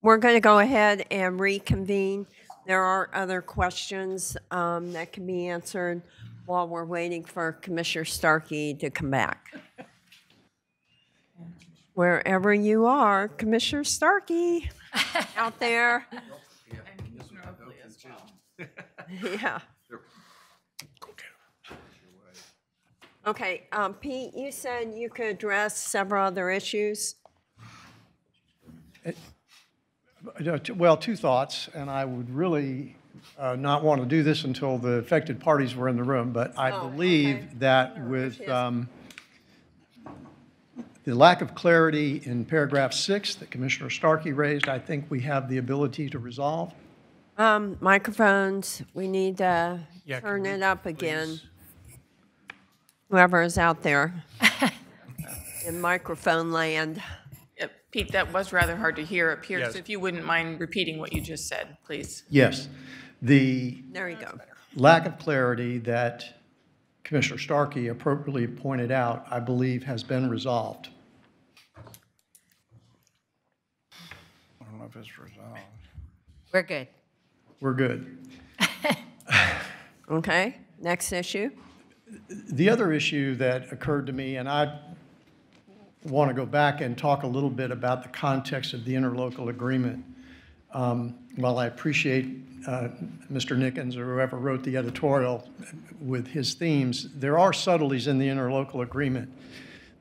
We're going to go ahead and reconvene. There are other questions that can be answered while we're waiting for Commissioner Starkey to come back. Wherever you are, Commissioner Starkey, out there. Yeah. Okay, Pete, you said you could address several other issues. Well, two thoughts, and I would really not want to do this until the affected parties were in the room, but I believe that with the lack of clarity in paragraph 6 that Commissioner Starkey raised, I think we have the ability to resolve. Microphones, we need to turn it up again. Whoever is out there in microphone land. Pete, that was rather hard to hear up here, so if you wouldn't mind repeating what you just said, please. Yes. The there you go. Lack of clarity that Commissioner Starkey appropriately pointed out, I believe, has been resolved. I don't know if it's resolved. We're good. We're good. Okay, next issue. The other issue that occurred to me, and I want to go back and talk a little bit about the context of the interlocal agreement. While I appreciate Mr. Nickens or whoever wrote the editorial with his themes, there are subtleties in the interlocal agreement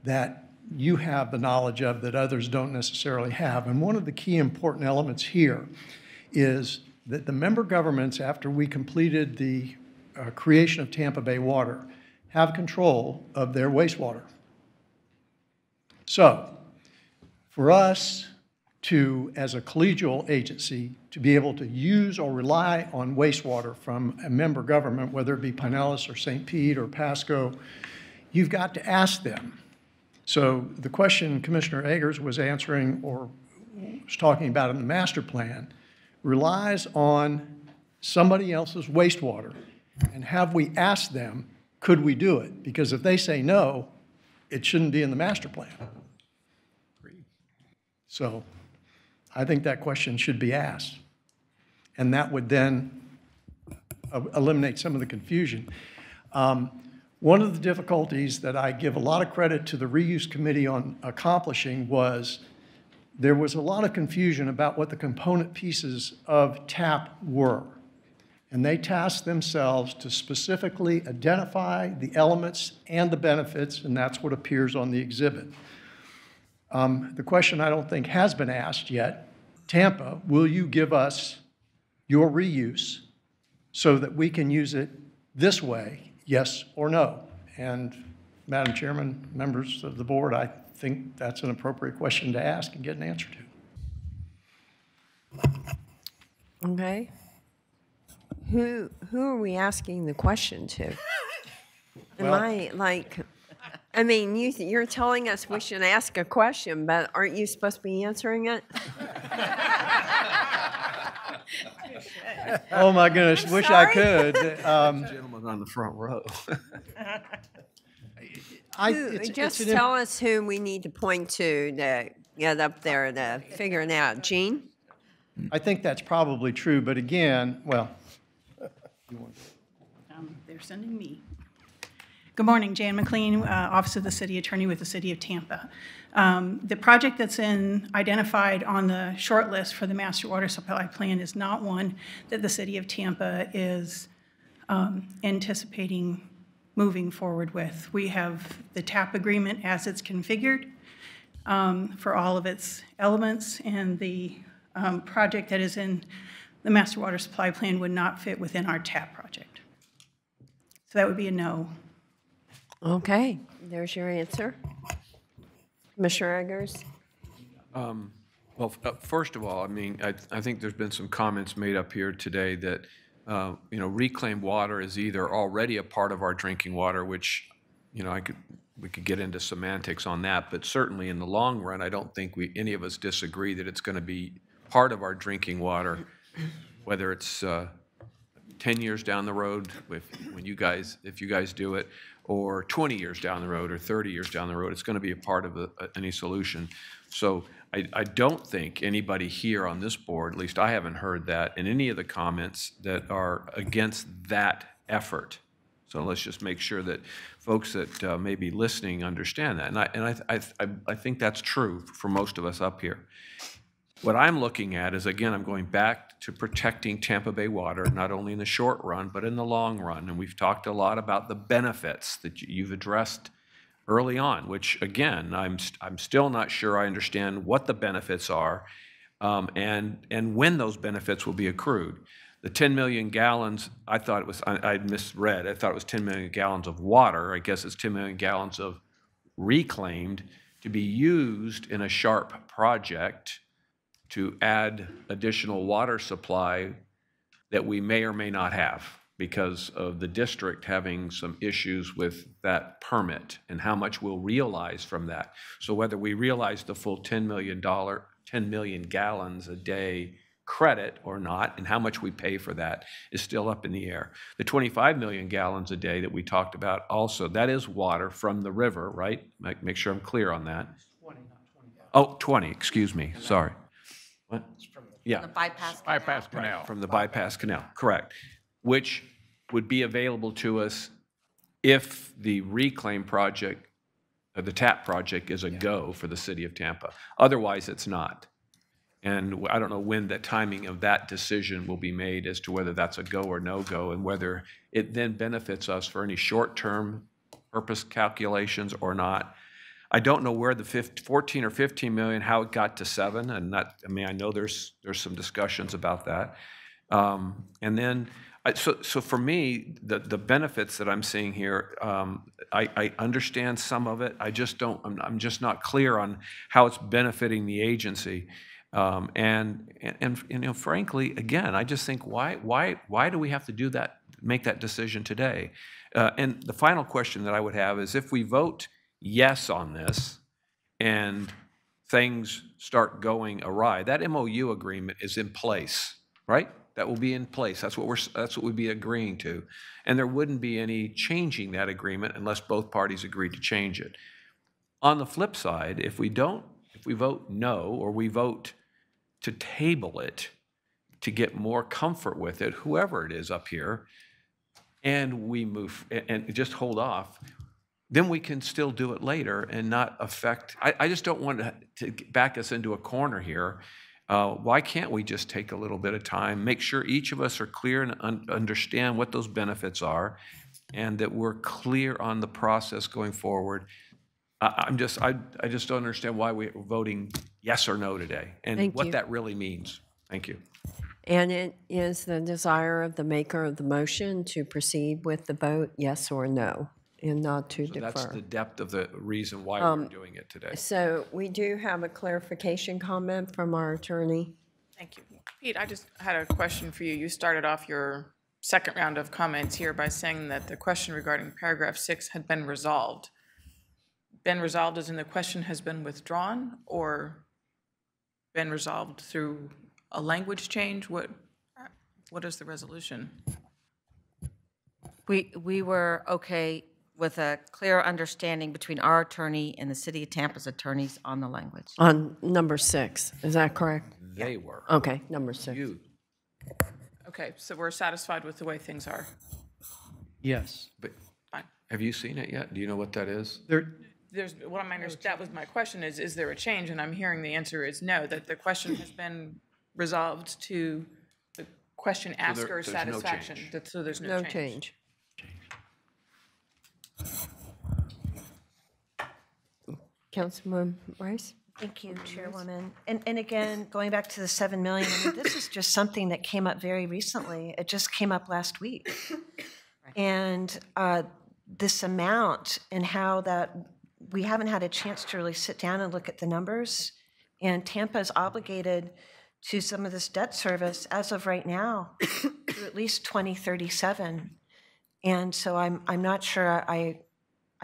that you have the knowledge of that others don't necessarily have. And one of the key important elements here is that the member governments, after we completed the creation of Tampa Bay Water, have control of their wastewater. So, for us to, as a collegial agency, to be able to use or rely on wastewater from a member government, whether it be Pinellas or St. Pete or Pasco, you've got to ask them. So the question Commissioner Eggers was answering or was talking about in the master plan relies on somebody else's wastewater. And have we asked them, could we do it? Because if they say no, it shouldn't be in the master plan. So I think that question should be asked. And that would then eliminate some of the confusion. One of the difficulties that I give a lot of credit to the reuse committee on accomplishing was there was a lot of confusion about what the component pieces of TAP were. And they tasked themselves to specifically identify the elements and the benefits, and that's what appears on the exhibit. The question I don't think has been asked yet, Tampa, will you give us your reuse so that we can use it this way, yes or no? And Madam Chairman, members of the board, I think that's an appropriate question to ask and get an answer to. Okay. Who are we asking the question to? Am I like, I mean, you're telling us we should ask a question, but aren't you supposed to be answering it? Oh my goodness, wish I could. Gentleman on the front row. Just tell us who we need to point to get up there to figure it out. Gene? I think that's probably true, but again, well. They're sending me. Good morning, Jan McLean, Office of the City Attorney with the City of Tampa. The project that's identified on the short list for the Master Water Supply Plan is not one that the City of Tampa is anticipating moving forward with. We have the TAP agreement as it's configured for all of its elements, and the project that is in the Master Water Supply Plan would not fit within our TAP project. So that would be a no. Okay, there's your answer. Commissioner Eggers? Well, first of all, I mean, I think there's been some comments made up here today that, you know, reclaimed water is either already a part of our drinking water, which, you know, we could get into semantics on that, but certainly in the long run, I don't think any of us disagree that it's going to be part of our drinking water, whether it's 10 years down the road if you guys do it, or 20 years down the road, or 30 years down the road. It's going to be a part of any solution. So I don't think anybody here on this board, at least I haven't heard that in any of the comments, that are against that effort. So let's just make sure that folks that may be listening understand that. And I think that's true for most of us up here. What I'm looking at is, again, I'm going back to protecting Tampa Bay water, not only in the short run, but in the long run. And we've talked a lot about the benefits that you've addressed early on, which, again, I'm still not sure I understand what the benefits are and when those benefits will be accrued. The 10 million gallons, I thought it was, I misread, I thought it was 10 million gallons of water. I guess it's 10 million gallons of reclaimed to be used in a SHARP project to add additional water supply that we may or may not have because of the district having some issues with that permit and how much we'll realize from that. So whether we realize the full $10 million gallons a day credit or not, and how much we pay for that is still up in the air. The 25 million gallons a day that we talked about also, that is water from the river, right? Make sure I'm clear on that. 20, not 20. Oh, 20, excuse me, sorry. What? Yeah. The bypass canal. Right, from the bypass canal, correct. Which would be available to us if the reclaim project, the TAP project is a go for the city of Tampa. Otherwise, it's not. And I don't know when the timing of that decision will be made as to whether that's a go or no go, and whether it then benefits us for any short-term purpose calculations or not. I don't know where the 14 or 15 million, how it got to 7, and that, I mean, I know there's some discussions about that. And then, so for me, the benefits that I'm seeing here, I understand some of it. I just don't, I'm just not clear on how it's benefiting the agency. And you know, frankly, again, I just think why do we have to do that, make that decision today? And the final question that I would have is, if we vote yes on this and things start going awry, that MOU agreement is in place, right? That will be in place. That's what we'd be agreeing to. And there wouldn't be any changing that agreement unless both parties agree to change it. On the flip side, if we vote no, or we vote to table it to get more comfort with it, whoever it is up here, and we move and just hold off, then we can still do it later and not affect. I just don't want to back us into a corner here. Why can't we just take a little bit of time, make sure each of us are clear and understand what those benefits are, and that we're clear on the process going forward? I just don't understand why we're voting yes or no today, and what that really means. Thank you. And it is the desire of the maker of the motion to proceed with the vote, yes or no, and not to defer. That's the depth of the reason why we're doing it today. So we do have a clarification comment from our attorney. Thank you. Pete, I just had a question for you. You started off your second round of comments here by saying that the question regarding paragraph 6 had been resolved. Been resolved as in the question has been withdrawn, or been resolved through a language change? What is the resolution? We were okay with a clear understanding between our attorney and the City of Tampa's attorneys on the language. On number 6, is that correct? They were. Okay, number 6. Okay, so we're satisfied with the way things are. Yes. But fine. Have you seen it yet? Do you know what that is? There's, what I'm understanding, that was my question, is there a change? And I'm hearing the answer is no, that the question has been resolved to the question asker's there's no satisfaction. change. So there's No change. Councilwoman Rice? Thank you, Chairwoman. And again, going back to the 7 million, I mean, this is just something that came up very recently. It just came up last week. And this amount and how that, we haven't had a chance to really sit down and look at the numbers. And Tampa is obligated to some of this debt service as of right now through at least 2037. And so I'm not sure I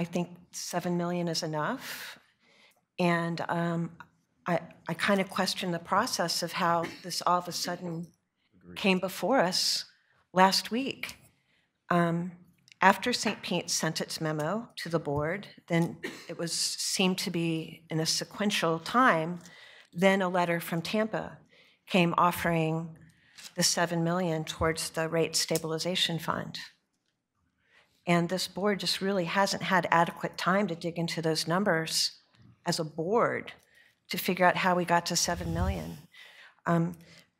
think 7 million is enough. And I kind of question the process of how this all of a sudden came before us last week. After St. Pete sent its memo to the board, then it was seemed to be in a sequential time. Then a letter from Tampa came offering the 7 million towards the rate stabilization fund. And this board just really hasn't had adequate time to dig into those numbers as a board to figure out how we got to 7 million.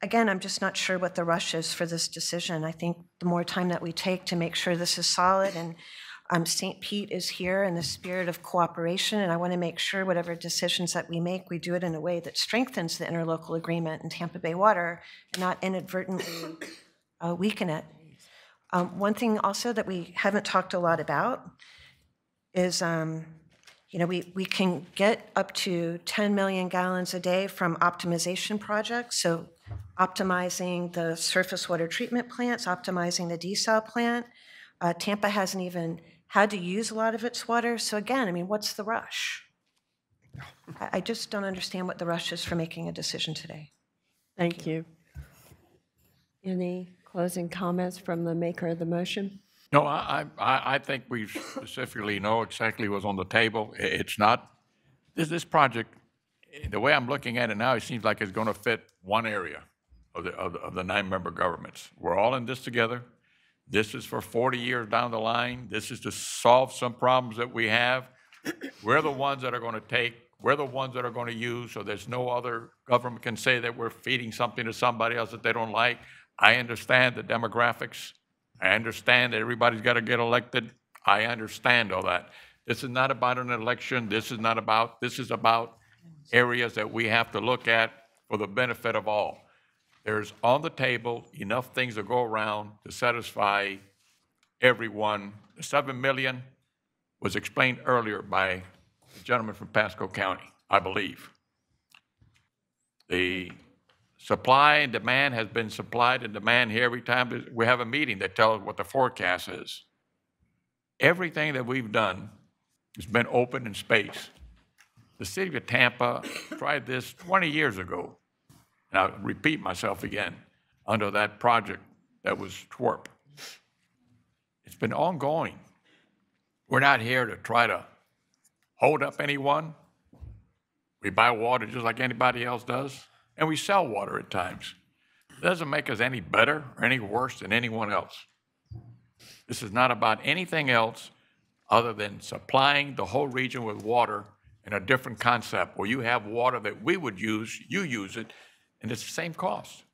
Again, I'm just not sure what the rush is for this decision. I think the more time that we take to make sure this is solid, and St. Pete is here in the spirit of cooperation, and I want to make sure whatever decisions that we make, we do it in a way that strengthens the interlocal agreement in Tampa Bay Water and not inadvertently weaken it. One thing also that we haven't talked a lot about is you know, we can get up to 10 million gallons a day from optimization projects, so optimizing the surface water treatment plants, optimizing the desal plant. Tampa hasn't even had to use a lot of its water, so again, I mean, what's the rush? I just don't understand what the rush is for making a decision today. Thank you. Any closing comments from the maker of the motion? No, I think we specifically know exactly what's on the table. It's not, this project, the way I'm looking at it now, it seems like it's going to fit one area of the 9-member governments. We're all in this together. This is for 40 years down the line. This is to solve some problems that we have. We're the ones that are going to take, we're the ones that are going to use, so there's no other government can say that we're feeding something to somebody else that they don't like. I understand the demographics. I understand that everybody's got to get elected. I understand all that. This is not about an election. This is about areas that we have to look at for the benefit of all. There's on the table enough things to go around to satisfy everyone. The 7 million was explained earlier by the gentleman from Pasco County, I believe. The supply and demand has been supplied and demand here every time we have a meeting that tells what the forecast is. Everything that we've done has been open in space. The city of Tampa tried this 20 years ago, and I'll repeat myself again, under that project that was TWRP. It's been ongoing. We're not here to try to hold up anyone. We buy water just like anybody else does. And we sell water at times. It doesn't make us any better or any worse than anyone else. This is not about anything else other than supplying the whole region with water in a different concept where you have water that we would use, you use it, and it's the same cost.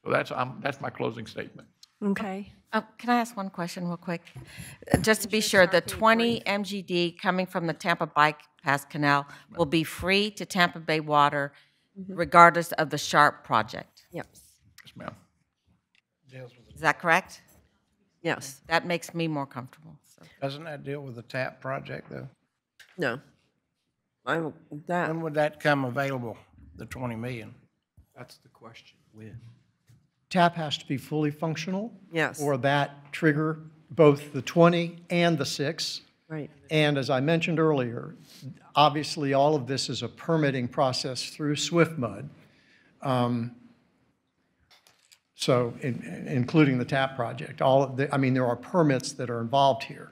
So that's my closing statement. Okay. Can I ask one question real quick? Just to be sure, the 20 MGD coming from the Tampa Bypass Canal will be free to Tampa Bay Water regardless of the SHARP project? Yes. Yes, ma'am. Is that correct? Yes. That makes me more comfortable. So. Doesn't that deal with the TAP project, though? No. When would that come available, the 20 million? That's the question. When? TAP has to be fully functional. Yes. Or that trigger both the 20 and the 6. Right. And as I mentioned earlier, obviously all of this is a permitting process through SwiftMud. So including the TAP project, I mean, there are permits that are involved here.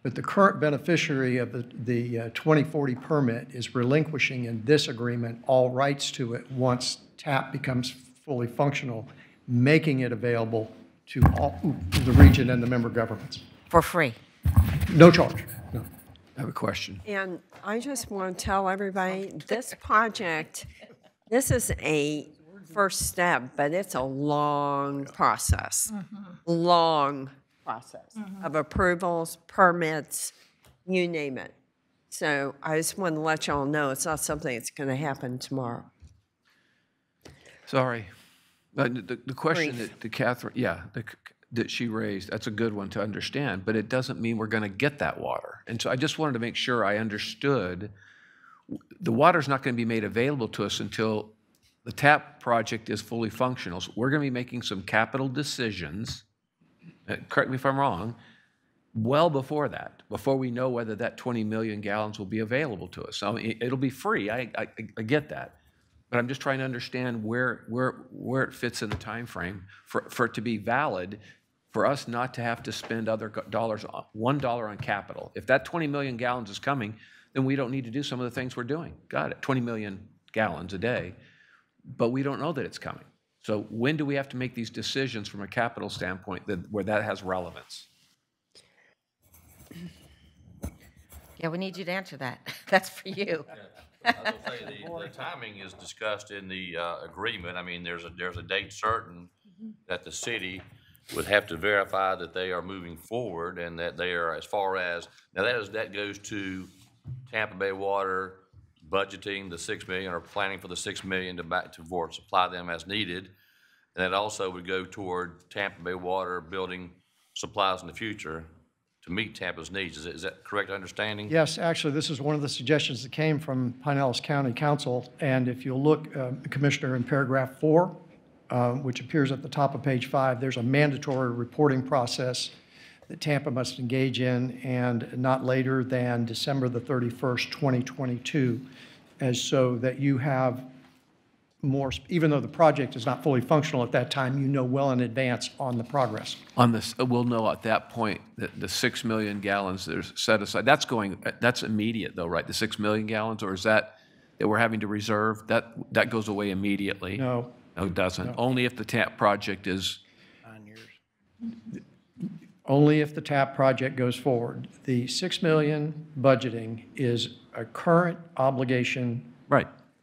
But the current beneficiary of the 2040 permit is relinquishing in this agreement all rights to it once TAP becomes fully functional, making it available to all, the region and the member governments. For free? No charge. I have a question. And I just want to tell everybody, this project, this is a first step, but it's a long process. Long process of approvals, permits, you name it. So I just want to let y'all know it's not something that's going to happen tomorrow. Sorry. The question Brief. that Catherine, that she raised, that's a good one to understand, but it doesn't mean we're going to get that water. And so I just wanted to make sure I understood the water's not going to be made available to us until the TAP project is fully functional. So we're going to be making some capital decisions, correct me if I'm wrong, well before that, before we know whether that 20 million gallons will be available to us. So it'll be free, I get that. But I'm just trying to understand where it fits in the time frame for it to be valid, for us not to have to spend other dollars, $1 on capital. If that 20 million gallons is coming, then we don't need to do some of the things we're doing. Got it, 20 million gallons a day, but we don't know that it's coming. So when do we have to make these decisions from a capital standpoint where that has relevance? Yeah, we need you to answer that. That's for you. I was gonna say, the timing is discussed in the agreement. I mean, there's a date certain that the city would have to verify that they are moving forward and that they are, as far as, now that goes to Tampa Bay Water budgeting the $6 million or planning for the $6 million to supply them as needed. And it also would go toward Tampa Bay Water building supplies in the future to meet Tampa's needs. Is that correct understanding? Yes, actually, this is one of the suggestions that came from Pinellas County Council. And if you'll look, Commissioner, in paragraph 4, which appears at the top of page 5, there's a mandatory reporting process that Tampa must engage in, and not later than December the 31st, 2022, as so that you have more, even though the project is not fully functional at that time, you know well in advance on the progress. On this, we'll know at that point that the 6 million gallons that are set aside, that's immediate though, right? The 6 million gallons, or is that we're having to reserve, that goes away immediately? No. No, it doesn't. No. Only if the TAP project is. 9 years. Only if the TAP project goes forward. The $6 million budgeting is a current obligation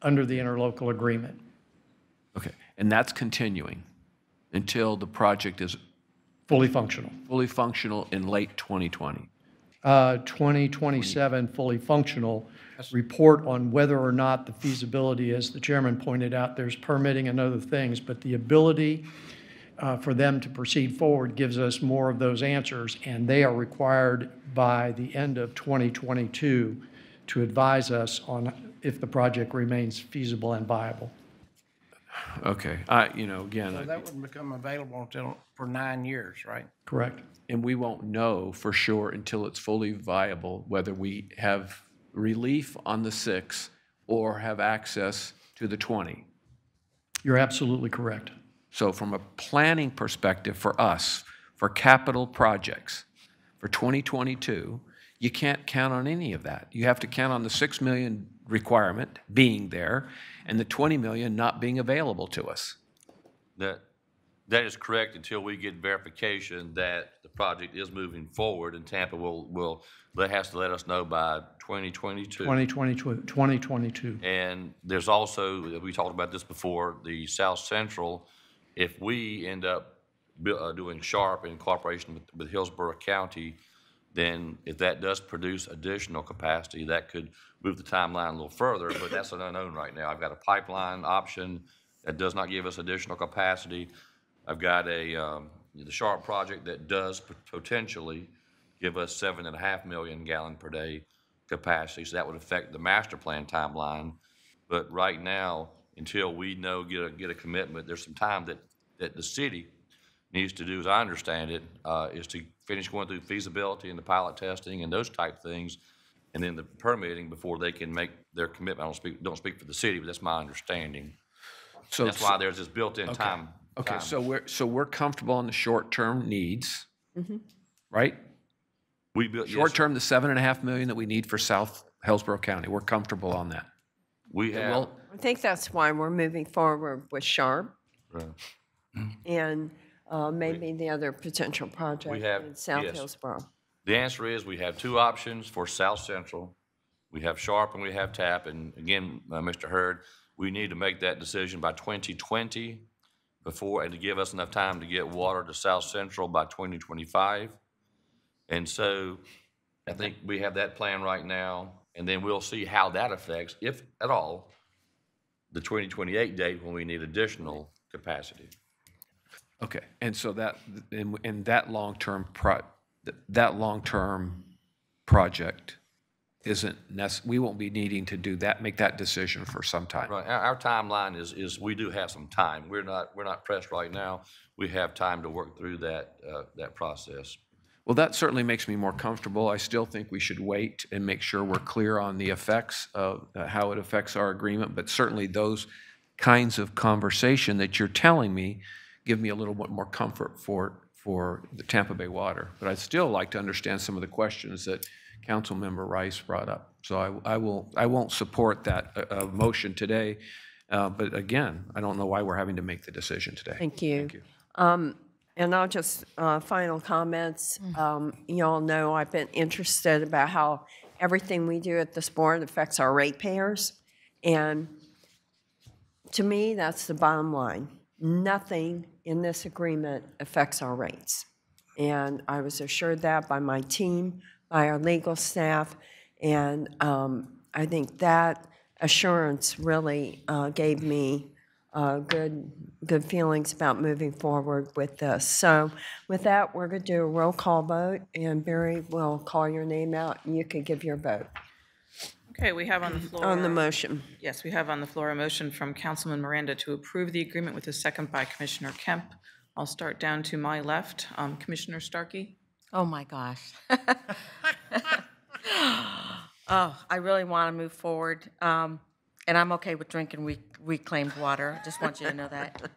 under the interlocal agreement. Okay, and that's continuing until the project is fully functional. Fully functional in late 2020. 2027, fully functional. Report on whether or not the feasibility, as the chairman pointed out, there's permitting and other things, but the ability for them to proceed forward gives us more of those answers, and they are required by the end of 2022 to advise us on if the project remains feasible and viable. Okay, again. So that wouldn't become available for 9 years, right? Correct. And we won't know for sure until it's fully viable whether we have relief on the 6 or have access to the 20. You're absolutely correct. So from a planning perspective for us, for capital projects, for 2022, you can't count on any of that. You have to count on the 6 million requirement being there and the 20 million not being available to us. That is correct until we get verification that the project is moving forward, and Tampa has to let us know by 2022. 2022. And there's also, we talked about this before, the South Central, if we end up doing SHARP in cooperation with Hillsborough County, then if that does produce additional capacity, that could move the timeline a little further, but that's an unknown right now. I've got a pipeline option that does not give us additional capacity. I've got the SHARP project that does potentially give us 7.5 million gallon per day capacity, so that would affect the master plan timeline. But right now, until we get a commitment, there's some time that the city needs to do, as I understand it, is to finish going through feasibility and the pilot testing and those type things, and then the permitting before they can make their commitment. I don't speak for the city, but that's my understanding. So that's why there's this built-in time. Okay, so we're comfortable on the short-term needs, right? Short-term, the 7.5 million that we need for South Hillsborough County. We're comfortable on that. I think that's why we're moving forward with SHARP. Right. And maybe the other potential project in South Hillsborough. The answer is we have two options for South Central. We have Sharp and we have TAP. And again, Mr. Hurd, we need to make that decision by 2020 and to give us enough time to get water to South Central by 2025. And so I think we have that plan right now, and then we'll see how that affects, if at all, the 2028 date when we need additional capacity. Okay, and so that, in that long-term project isn't we won't be needing to do that, make that decision for some time. Right, our timeline is we do have some time. We're not pressed right now. We have time to work through that process. Well, that certainly makes me more comfortable. I still think we should wait and make sure we're clear on the effects of how it affects our agreement, but certainly those kinds of conversation that you're telling me give me a little bit more comfort for the Tampa Bay Water. But I'd still like to understand some of the questions that Councilmember Rice brought up. So I won't support that motion today, but again, I don't know why we're having to make the decision today. Thank you. Thank you. And I'll just, final comments. You all know I've been interested about how everything we do at this board affects our ratepayers. And to me, that's the bottom line. Nothing in this agreement affects our rates. And I was assured that by my team, by our legal staff, and I think that assurance really gave me good feelings about moving forward with this. So with that, we're going to do a roll call vote, and Barry will call your name out, and you can give your vote. Okay, we have on the floor. On the motion. Yes, we have on the floor a motion from Councilman Miranda to approve the agreement with a second by Commissioner Kemp. I'll start down to my left. Commissioner Starkey? Oh, my gosh. Oh, I really want to move forward. And I'm okay with drinking reclaimed water. Just want you to know that.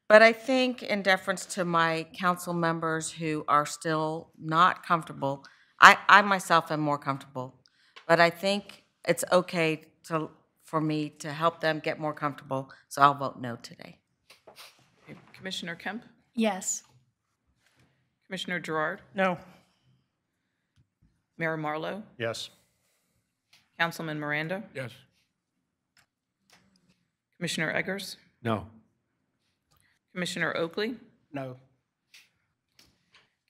But I think in deference to my council members who are still not comfortable, I myself am more comfortable. But I think it's okay for me to help them get more comfortable, so I'll vote no today. Okay, Commissioner Kemp? Yes. Commissioner Gerard? No. Mayor Marlowe? Yes. Councilman Miranda? Yes. Commissioner Eggers? No. Commissioner Oakley? No.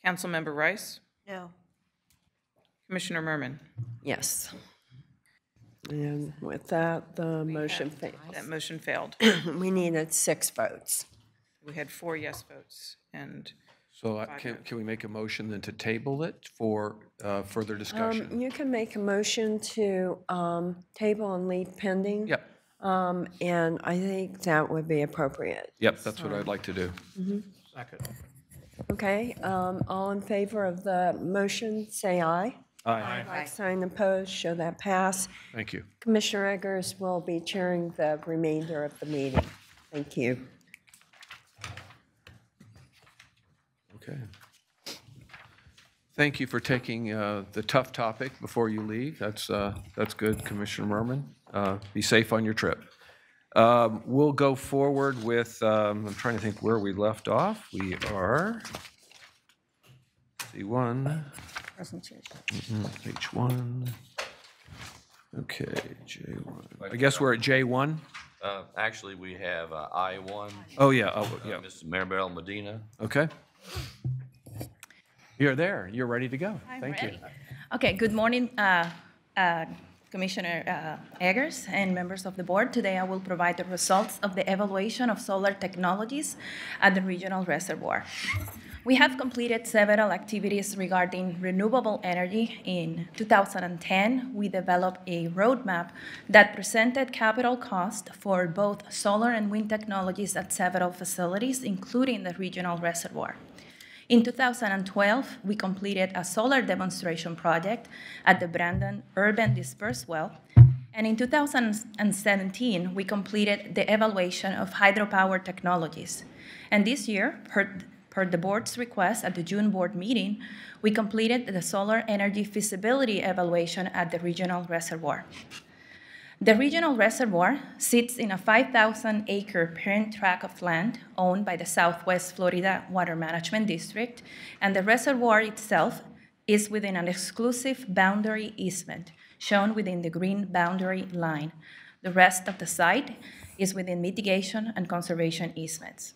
Councilmember Rice? No. Commissioner Merman? Yes. And with that, the motion fails. That motion failed. We needed 6 votes. We had 4 yes votes and So can we make a motion then to table it for further discussion? You can make a motion to table and leave pending. Yep. And I think that would be appropriate. Yep, that's what I'd like to do. Second. Okay, all in favor of the motion, say aye. Aye. Like sign opposed, show that pass. Thank you. Commissioner Eggers will be chairing the remainder of the meeting. Thank you. Okay. Thank you for taking the tough topic before you leave. That's good, Commissioner Merman. Be safe on your trip. We'll go forward with, I'm trying to think where we left off. We are C1. Presentation. H1. Okay, J1. I guess we're at J1? Actually, we have I1. Oh, yeah. Mrs. Maribel Medina. Okay. You're there. You're ready to go. Thank you. Okay, good morning, Commissioner Eggers and members of the board. Today I will provide the results of the evaluation of solar technologies at the regional reservoir. We have completed several activities regarding renewable energy. In 2010, we developed a roadmap that presented capital cost for both solar and wind technologies at several facilities, including the regional reservoir. In 2012, we completed a solar demonstration project at the Brandon Urban Dispersed Well, and in 2017, we completed the evaluation of hydropower technologies. And this year, per the board's request at the June board meeting, we completed the solar energy feasibility evaluation at the regional reservoir. The regional reservoir sits in a 5,000-acre parent tract of land owned by the Southwest Florida Water Management District, and the reservoir itself is within an exclusive boundary easement shown within the green boundary line. The rest of the site is within mitigation and conservation easements.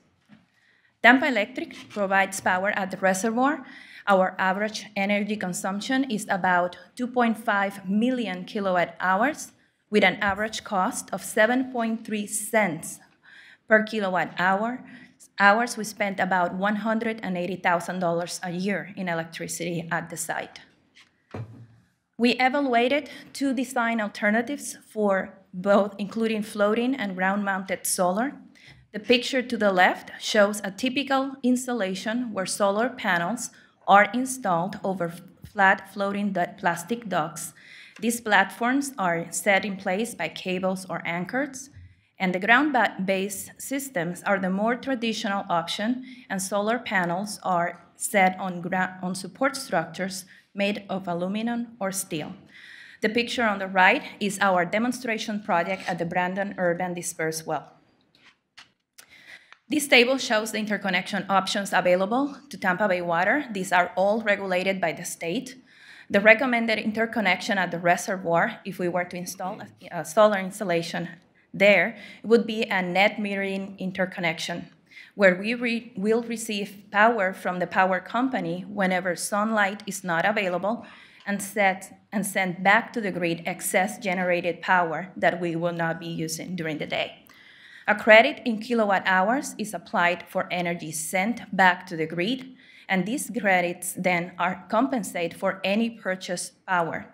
Tampa Electric provides power at the reservoir. Our average energy consumption is about 2.5 million kilowatt hours with an average cost of 7.3 cents per kilowatt hour. We spent about $180,000 a year in electricity at the site. We evaluated 2 design alternatives for both, including floating and ground-mounted solar. The picture to the left shows a typical installation where solar panels are installed over flat floating plastic docks. These platforms are set in place by cables or anchors, and the ground-based systems are the more traditional option, and solar panels are set on support structures made of aluminum or steel. The picture on the right is our demonstration project at the Brandon Urban Dispersed Well. This table shows the interconnection options available to Tampa Bay Water. These are all regulated by the state. The recommended interconnection at the reservoir, if we were to install a solar installation there, would be a net metering interconnection, where we will receive power from the power company whenever sunlight is not available and send back to the grid excess generated power that we will not be using during the day. A credit in kilowatt hours is applied for energy sent back to the grid, and these credits then are compensated for any purchased power.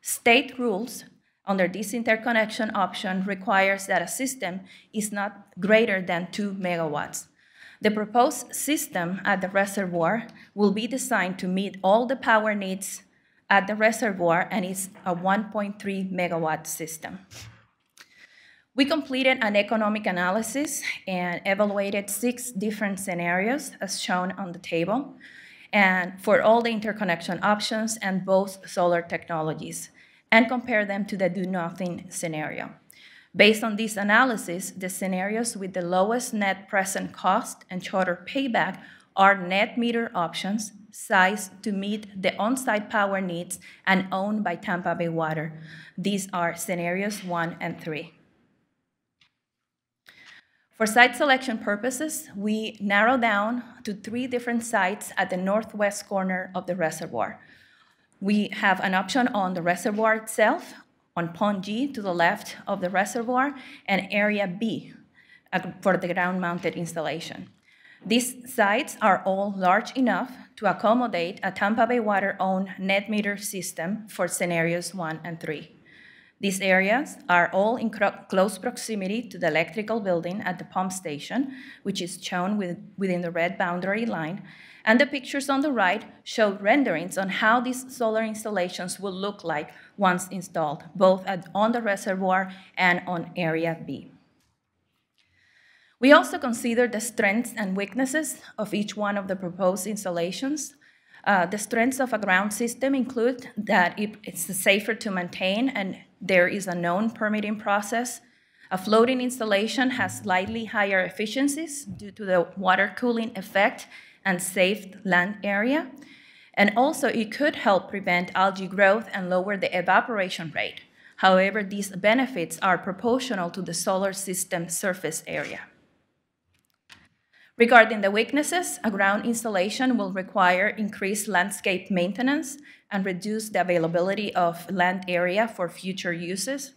State rules under this interconnection option requires that a system is not greater than 2 megawatts. The proposed system at the reservoir will be designed to meet all the power needs at the reservoir, and is a 1.3 megawatt system. We completed an economic analysis and evaluated 6 different scenarios as shown on the table, and for all the interconnection options and both solar technologies, and compare them to the do-nothing scenario. Based on this analysis, the scenarios with the lowest net present cost and shorter payback are net meter options sized to meet the on-site power needs and owned by Tampa Bay Water. These are scenarios 1 and 3. For site selection purposes, we narrow down to 3 different sites at the northwest corner of the reservoir. We have an option on the reservoir itself, on Pond G to the left of the reservoir, and Area B for the ground-mounted installation. These sites are all large enough to accommodate a Tampa Bay Water-owned net meter system for scenarios 1 and 3. These areas are all in close proximity to the electrical building at the pump station, which is shown within the red boundary line, and the pictures on the right show renderings on how these solar installations will look like once installed, both on the reservoir and on Area B. We also consider the strengths and weaknesses of each one of the proposed installations. The strengths of a ground system include that it's safer to maintain and there is a known permitting process. A floating installation has slightly higher efficiencies due to the water cooling effect and saved land area. And also it could help prevent algae growth and lower the evaporation rate. However, these benefits are proportional to the solar system surface area. Regarding the weaknesses, a ground installation will require increased landscape maintenance and reduce the availability of land area for future uses.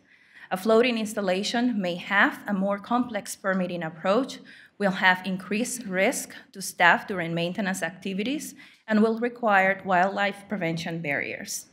A floating installation may have a more complex permitting approach, will have increased risk to staff during maintenance activities, and will require wildlife prevention barriers.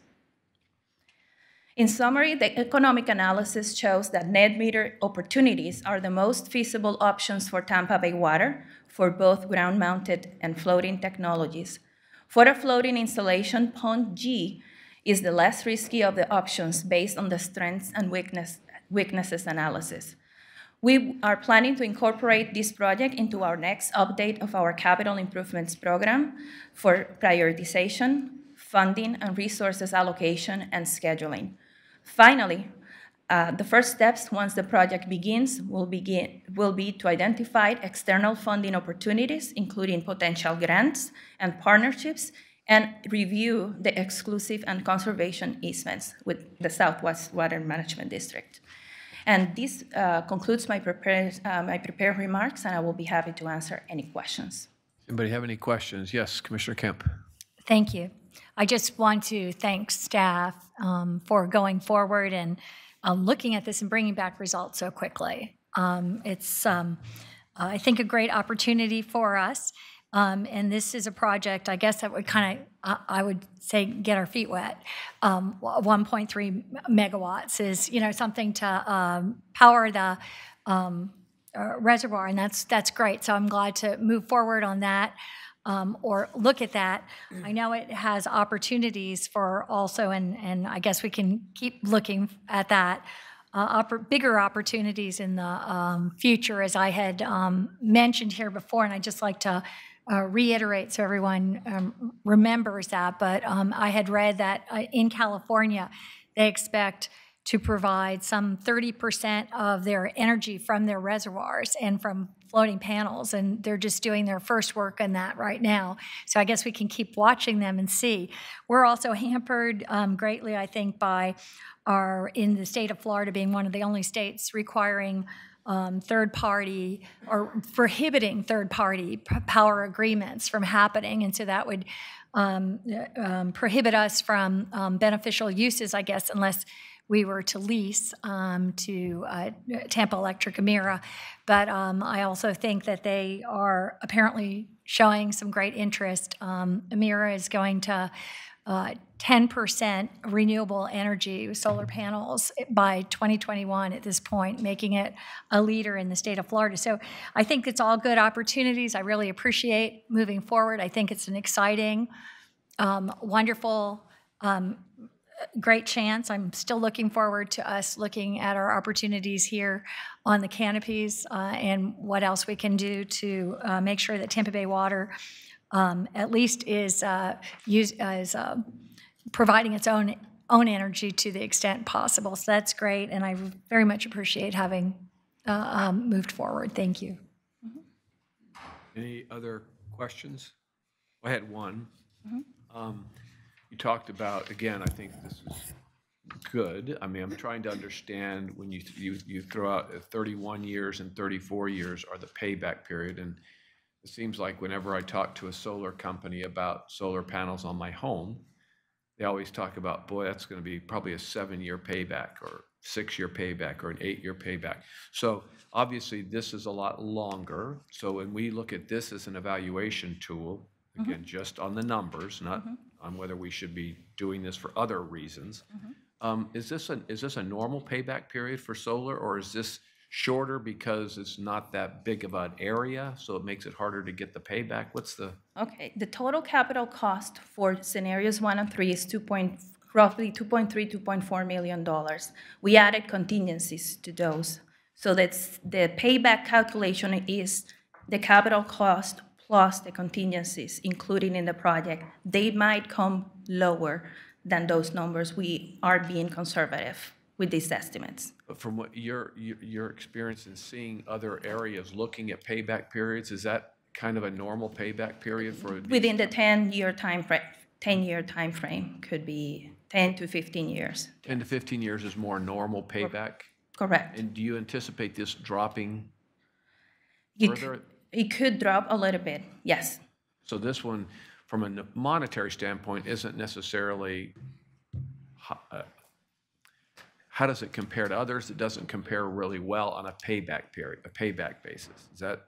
In summary, the economic analysis shows that net meter opportunities are the most feasible options for Tampa Bay Water for both ground-mounted and floating technologies. For a floating installation, Pond G is the less risky of the options based on the strengths and weaknesses analysis. We are planning to incorporate this project into our next update of our capital improvements program for prioritization, funding, and resources allocation and scheduling. Finally, the first steps once the project begins will be to identify external funding opportunities, including potential grants and partnerships, and review the exclusive and conservation easements with the Southwest Water Management District. And this concludes my prepared remarks, and I will be happy to answer any questions. Anybody have any questions? Yes, Commissioner Kemp. Thank you. I just want to thank staff for going forward and looking at this and bringing back results so quickly. It's, I think, a great opportunity for us. And this is a project, I guess, that would kind of, I would say, get our feet wet. 1.3 megawatts is, something to power the reservoir, and that's great. So I'm glad to move forward on that. Or look at that. I know it has opportunities for also, and I guess we can keep looking at that, bigger opportunities in the future, as I had mentioned here before, and I'd just like to reiterate so everyone remembers that. But I had read that in California, they expect to provide some 30% of their energy from their reservoirs and from floating panels, and they're just doing their first work on that right now. So I guess we can keep watching them and see. We're also hampered greatly, I think, by in the state of Florida being one of the only states requiring third-party or prohibiting third-party power agreements from happening, and so that would prohibit us from beneficial uses, I guess, unless we were to lease to Tampa Electric Emera. But I also think that they are apparently showing some great interest. Emera is going to 10% renewable energy, solar panels, by 2021 at this point, making it a leader in the state of Florida. So I think it's all good opportunities. I really appreciate moving forward. I think it's an exciting, wonderful, great chance. I'm still looking forward to us looking at our opportunities here on the canopies and what else we can do to make sure that Tampa Bay Water at least is providing its own energy to the extent possible. So that's great, and I very much appreciate having moved forward. Thank you. Any other questions? I had one. You talked about, again, I think this is good. I mean, I'm trying to understand when you throw out 31 years and 34 years are the payback period, and it seems like whenever I talk to a solar company about solar panels on my home, they always talk about, boy, that's going to be probably a 7-year payback or 6-year payback or an 8-year payback. So obviously this is a lot longer. So when we look at this as an evaluation tool, again, just on the numbers, not on whether we should be doing this for other reasons. Is this a normal payback period for solar, or is this shorter because it's not that big of an area, so it makes it harder to get the payback? What's the... Okay, the total capital cost for scenarios 1 and 3 is roughly $2.3, $2.4 million. We added contingencies to those. So that's the payback calculation is the capital cost plus the contingencies included in the project. They might come lower than those numbers. We are being conservative with these estimates. But from what your experience in seeing other areas looking at payback periods, is that kind of a normal payback period for... Within the 10-year time frame, 10-year time frame could be 10 to 15 years. 10 to 15 years is more normal payback? Correct. And do you anticipate this dropping further? It could drop a little bit, yes. So this one, from a monetary standpoint, isn't necessarily... how does it compare to others? It doesn't compare really well on a payback period, a payback basis. Is that?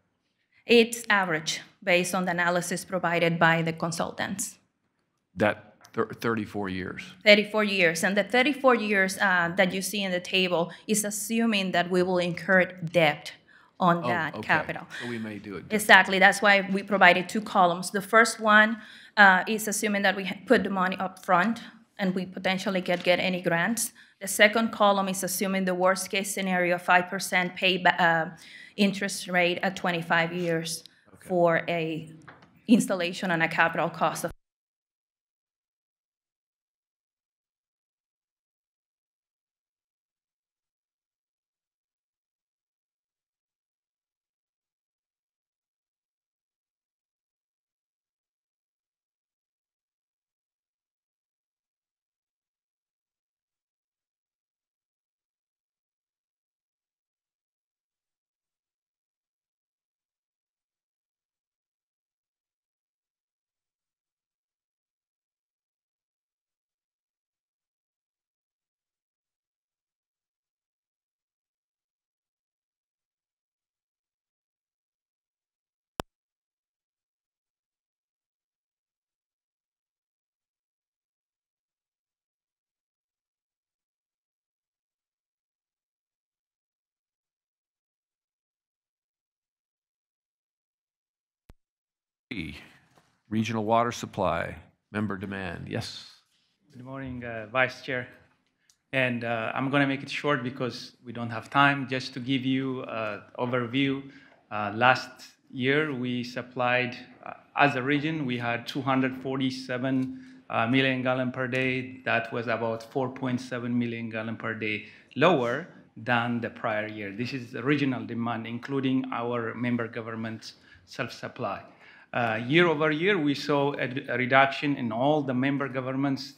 It's average based on the analysis provided by the consultants. That 34 years. 34 years. And the 34 years that you see in the table is assuming that we will incur debt on that capital. So we may do it. Exactly. That's why we provided 2 columns. The first one is assuming that we put the money up front and we potentially get any grants. The second column is assuming the worst case scenario, 5% payback interest rate at 25 years for a installation and a capital cost of Regional Water Supply, member demand. Yes. Good morning, Vice Chair. And I'm going to make it short because we don't have time. Just to give you an overview, last year we supplied, as a region, we had 247 million gallon per day. That was about 4.7 million gallon per day lower than the prior year. This is the regional demand, including our member government's self-supply. Year over year, we saw a reduction in all the member governments'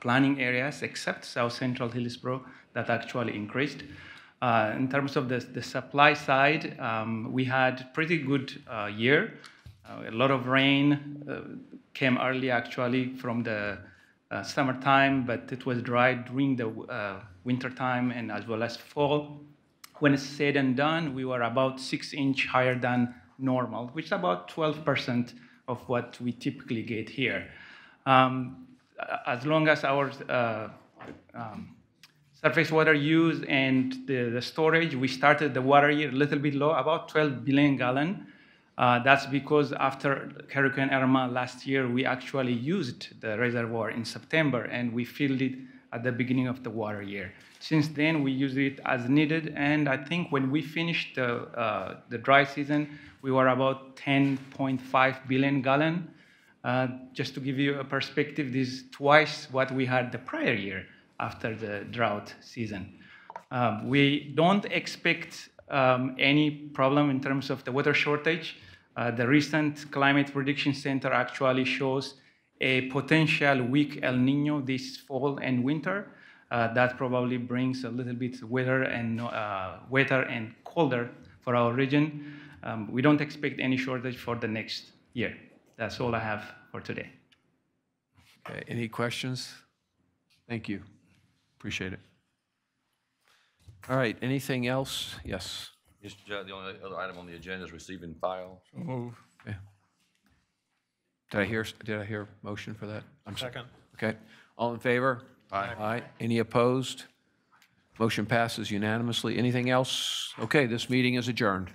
planning areas except South Central Hillsborough that actually increased. In terms of the supply side, we had pretty good year. A lot of rain came early actually from the summertime, but it was dry during the winter time and as well as fall. When it's said and done, we were about 6 inches higher than normal, which is about 12% of what we typically get here. As long as our surface water use and the storage, we started the water year a little bit low, about 12 billion gallon. That's because after Hurricane Irma last year, we actually used the reservoir in September and we filled it at the beginning of the water year. Since then, we use it as needed, and I think when we finished the dry season, we were about 10.5 billion gallon. Just to give you a perspective, this is twice what we had the prior year after the drought season. We don't expect any problem in terms of the water shortage. The recent Climate Prediction Center actually shows a potential weak El Nino this fall and winter. That probably brings a little bit wetter and colder for our region. We don't expect any shortage for the next year. That's all I have for today. Okay, any questions? Thank you. Appreciate it. All right, anything else? Yes. Mr. Judge, the only other item on the agenda is receive and file. So move. Okay. Did I hear a motion for that? Second. Okay. All in favor? Aye. Aye. Any opposed? Motion passes unanimously. Anything else? Okay, this meeting is adjourned.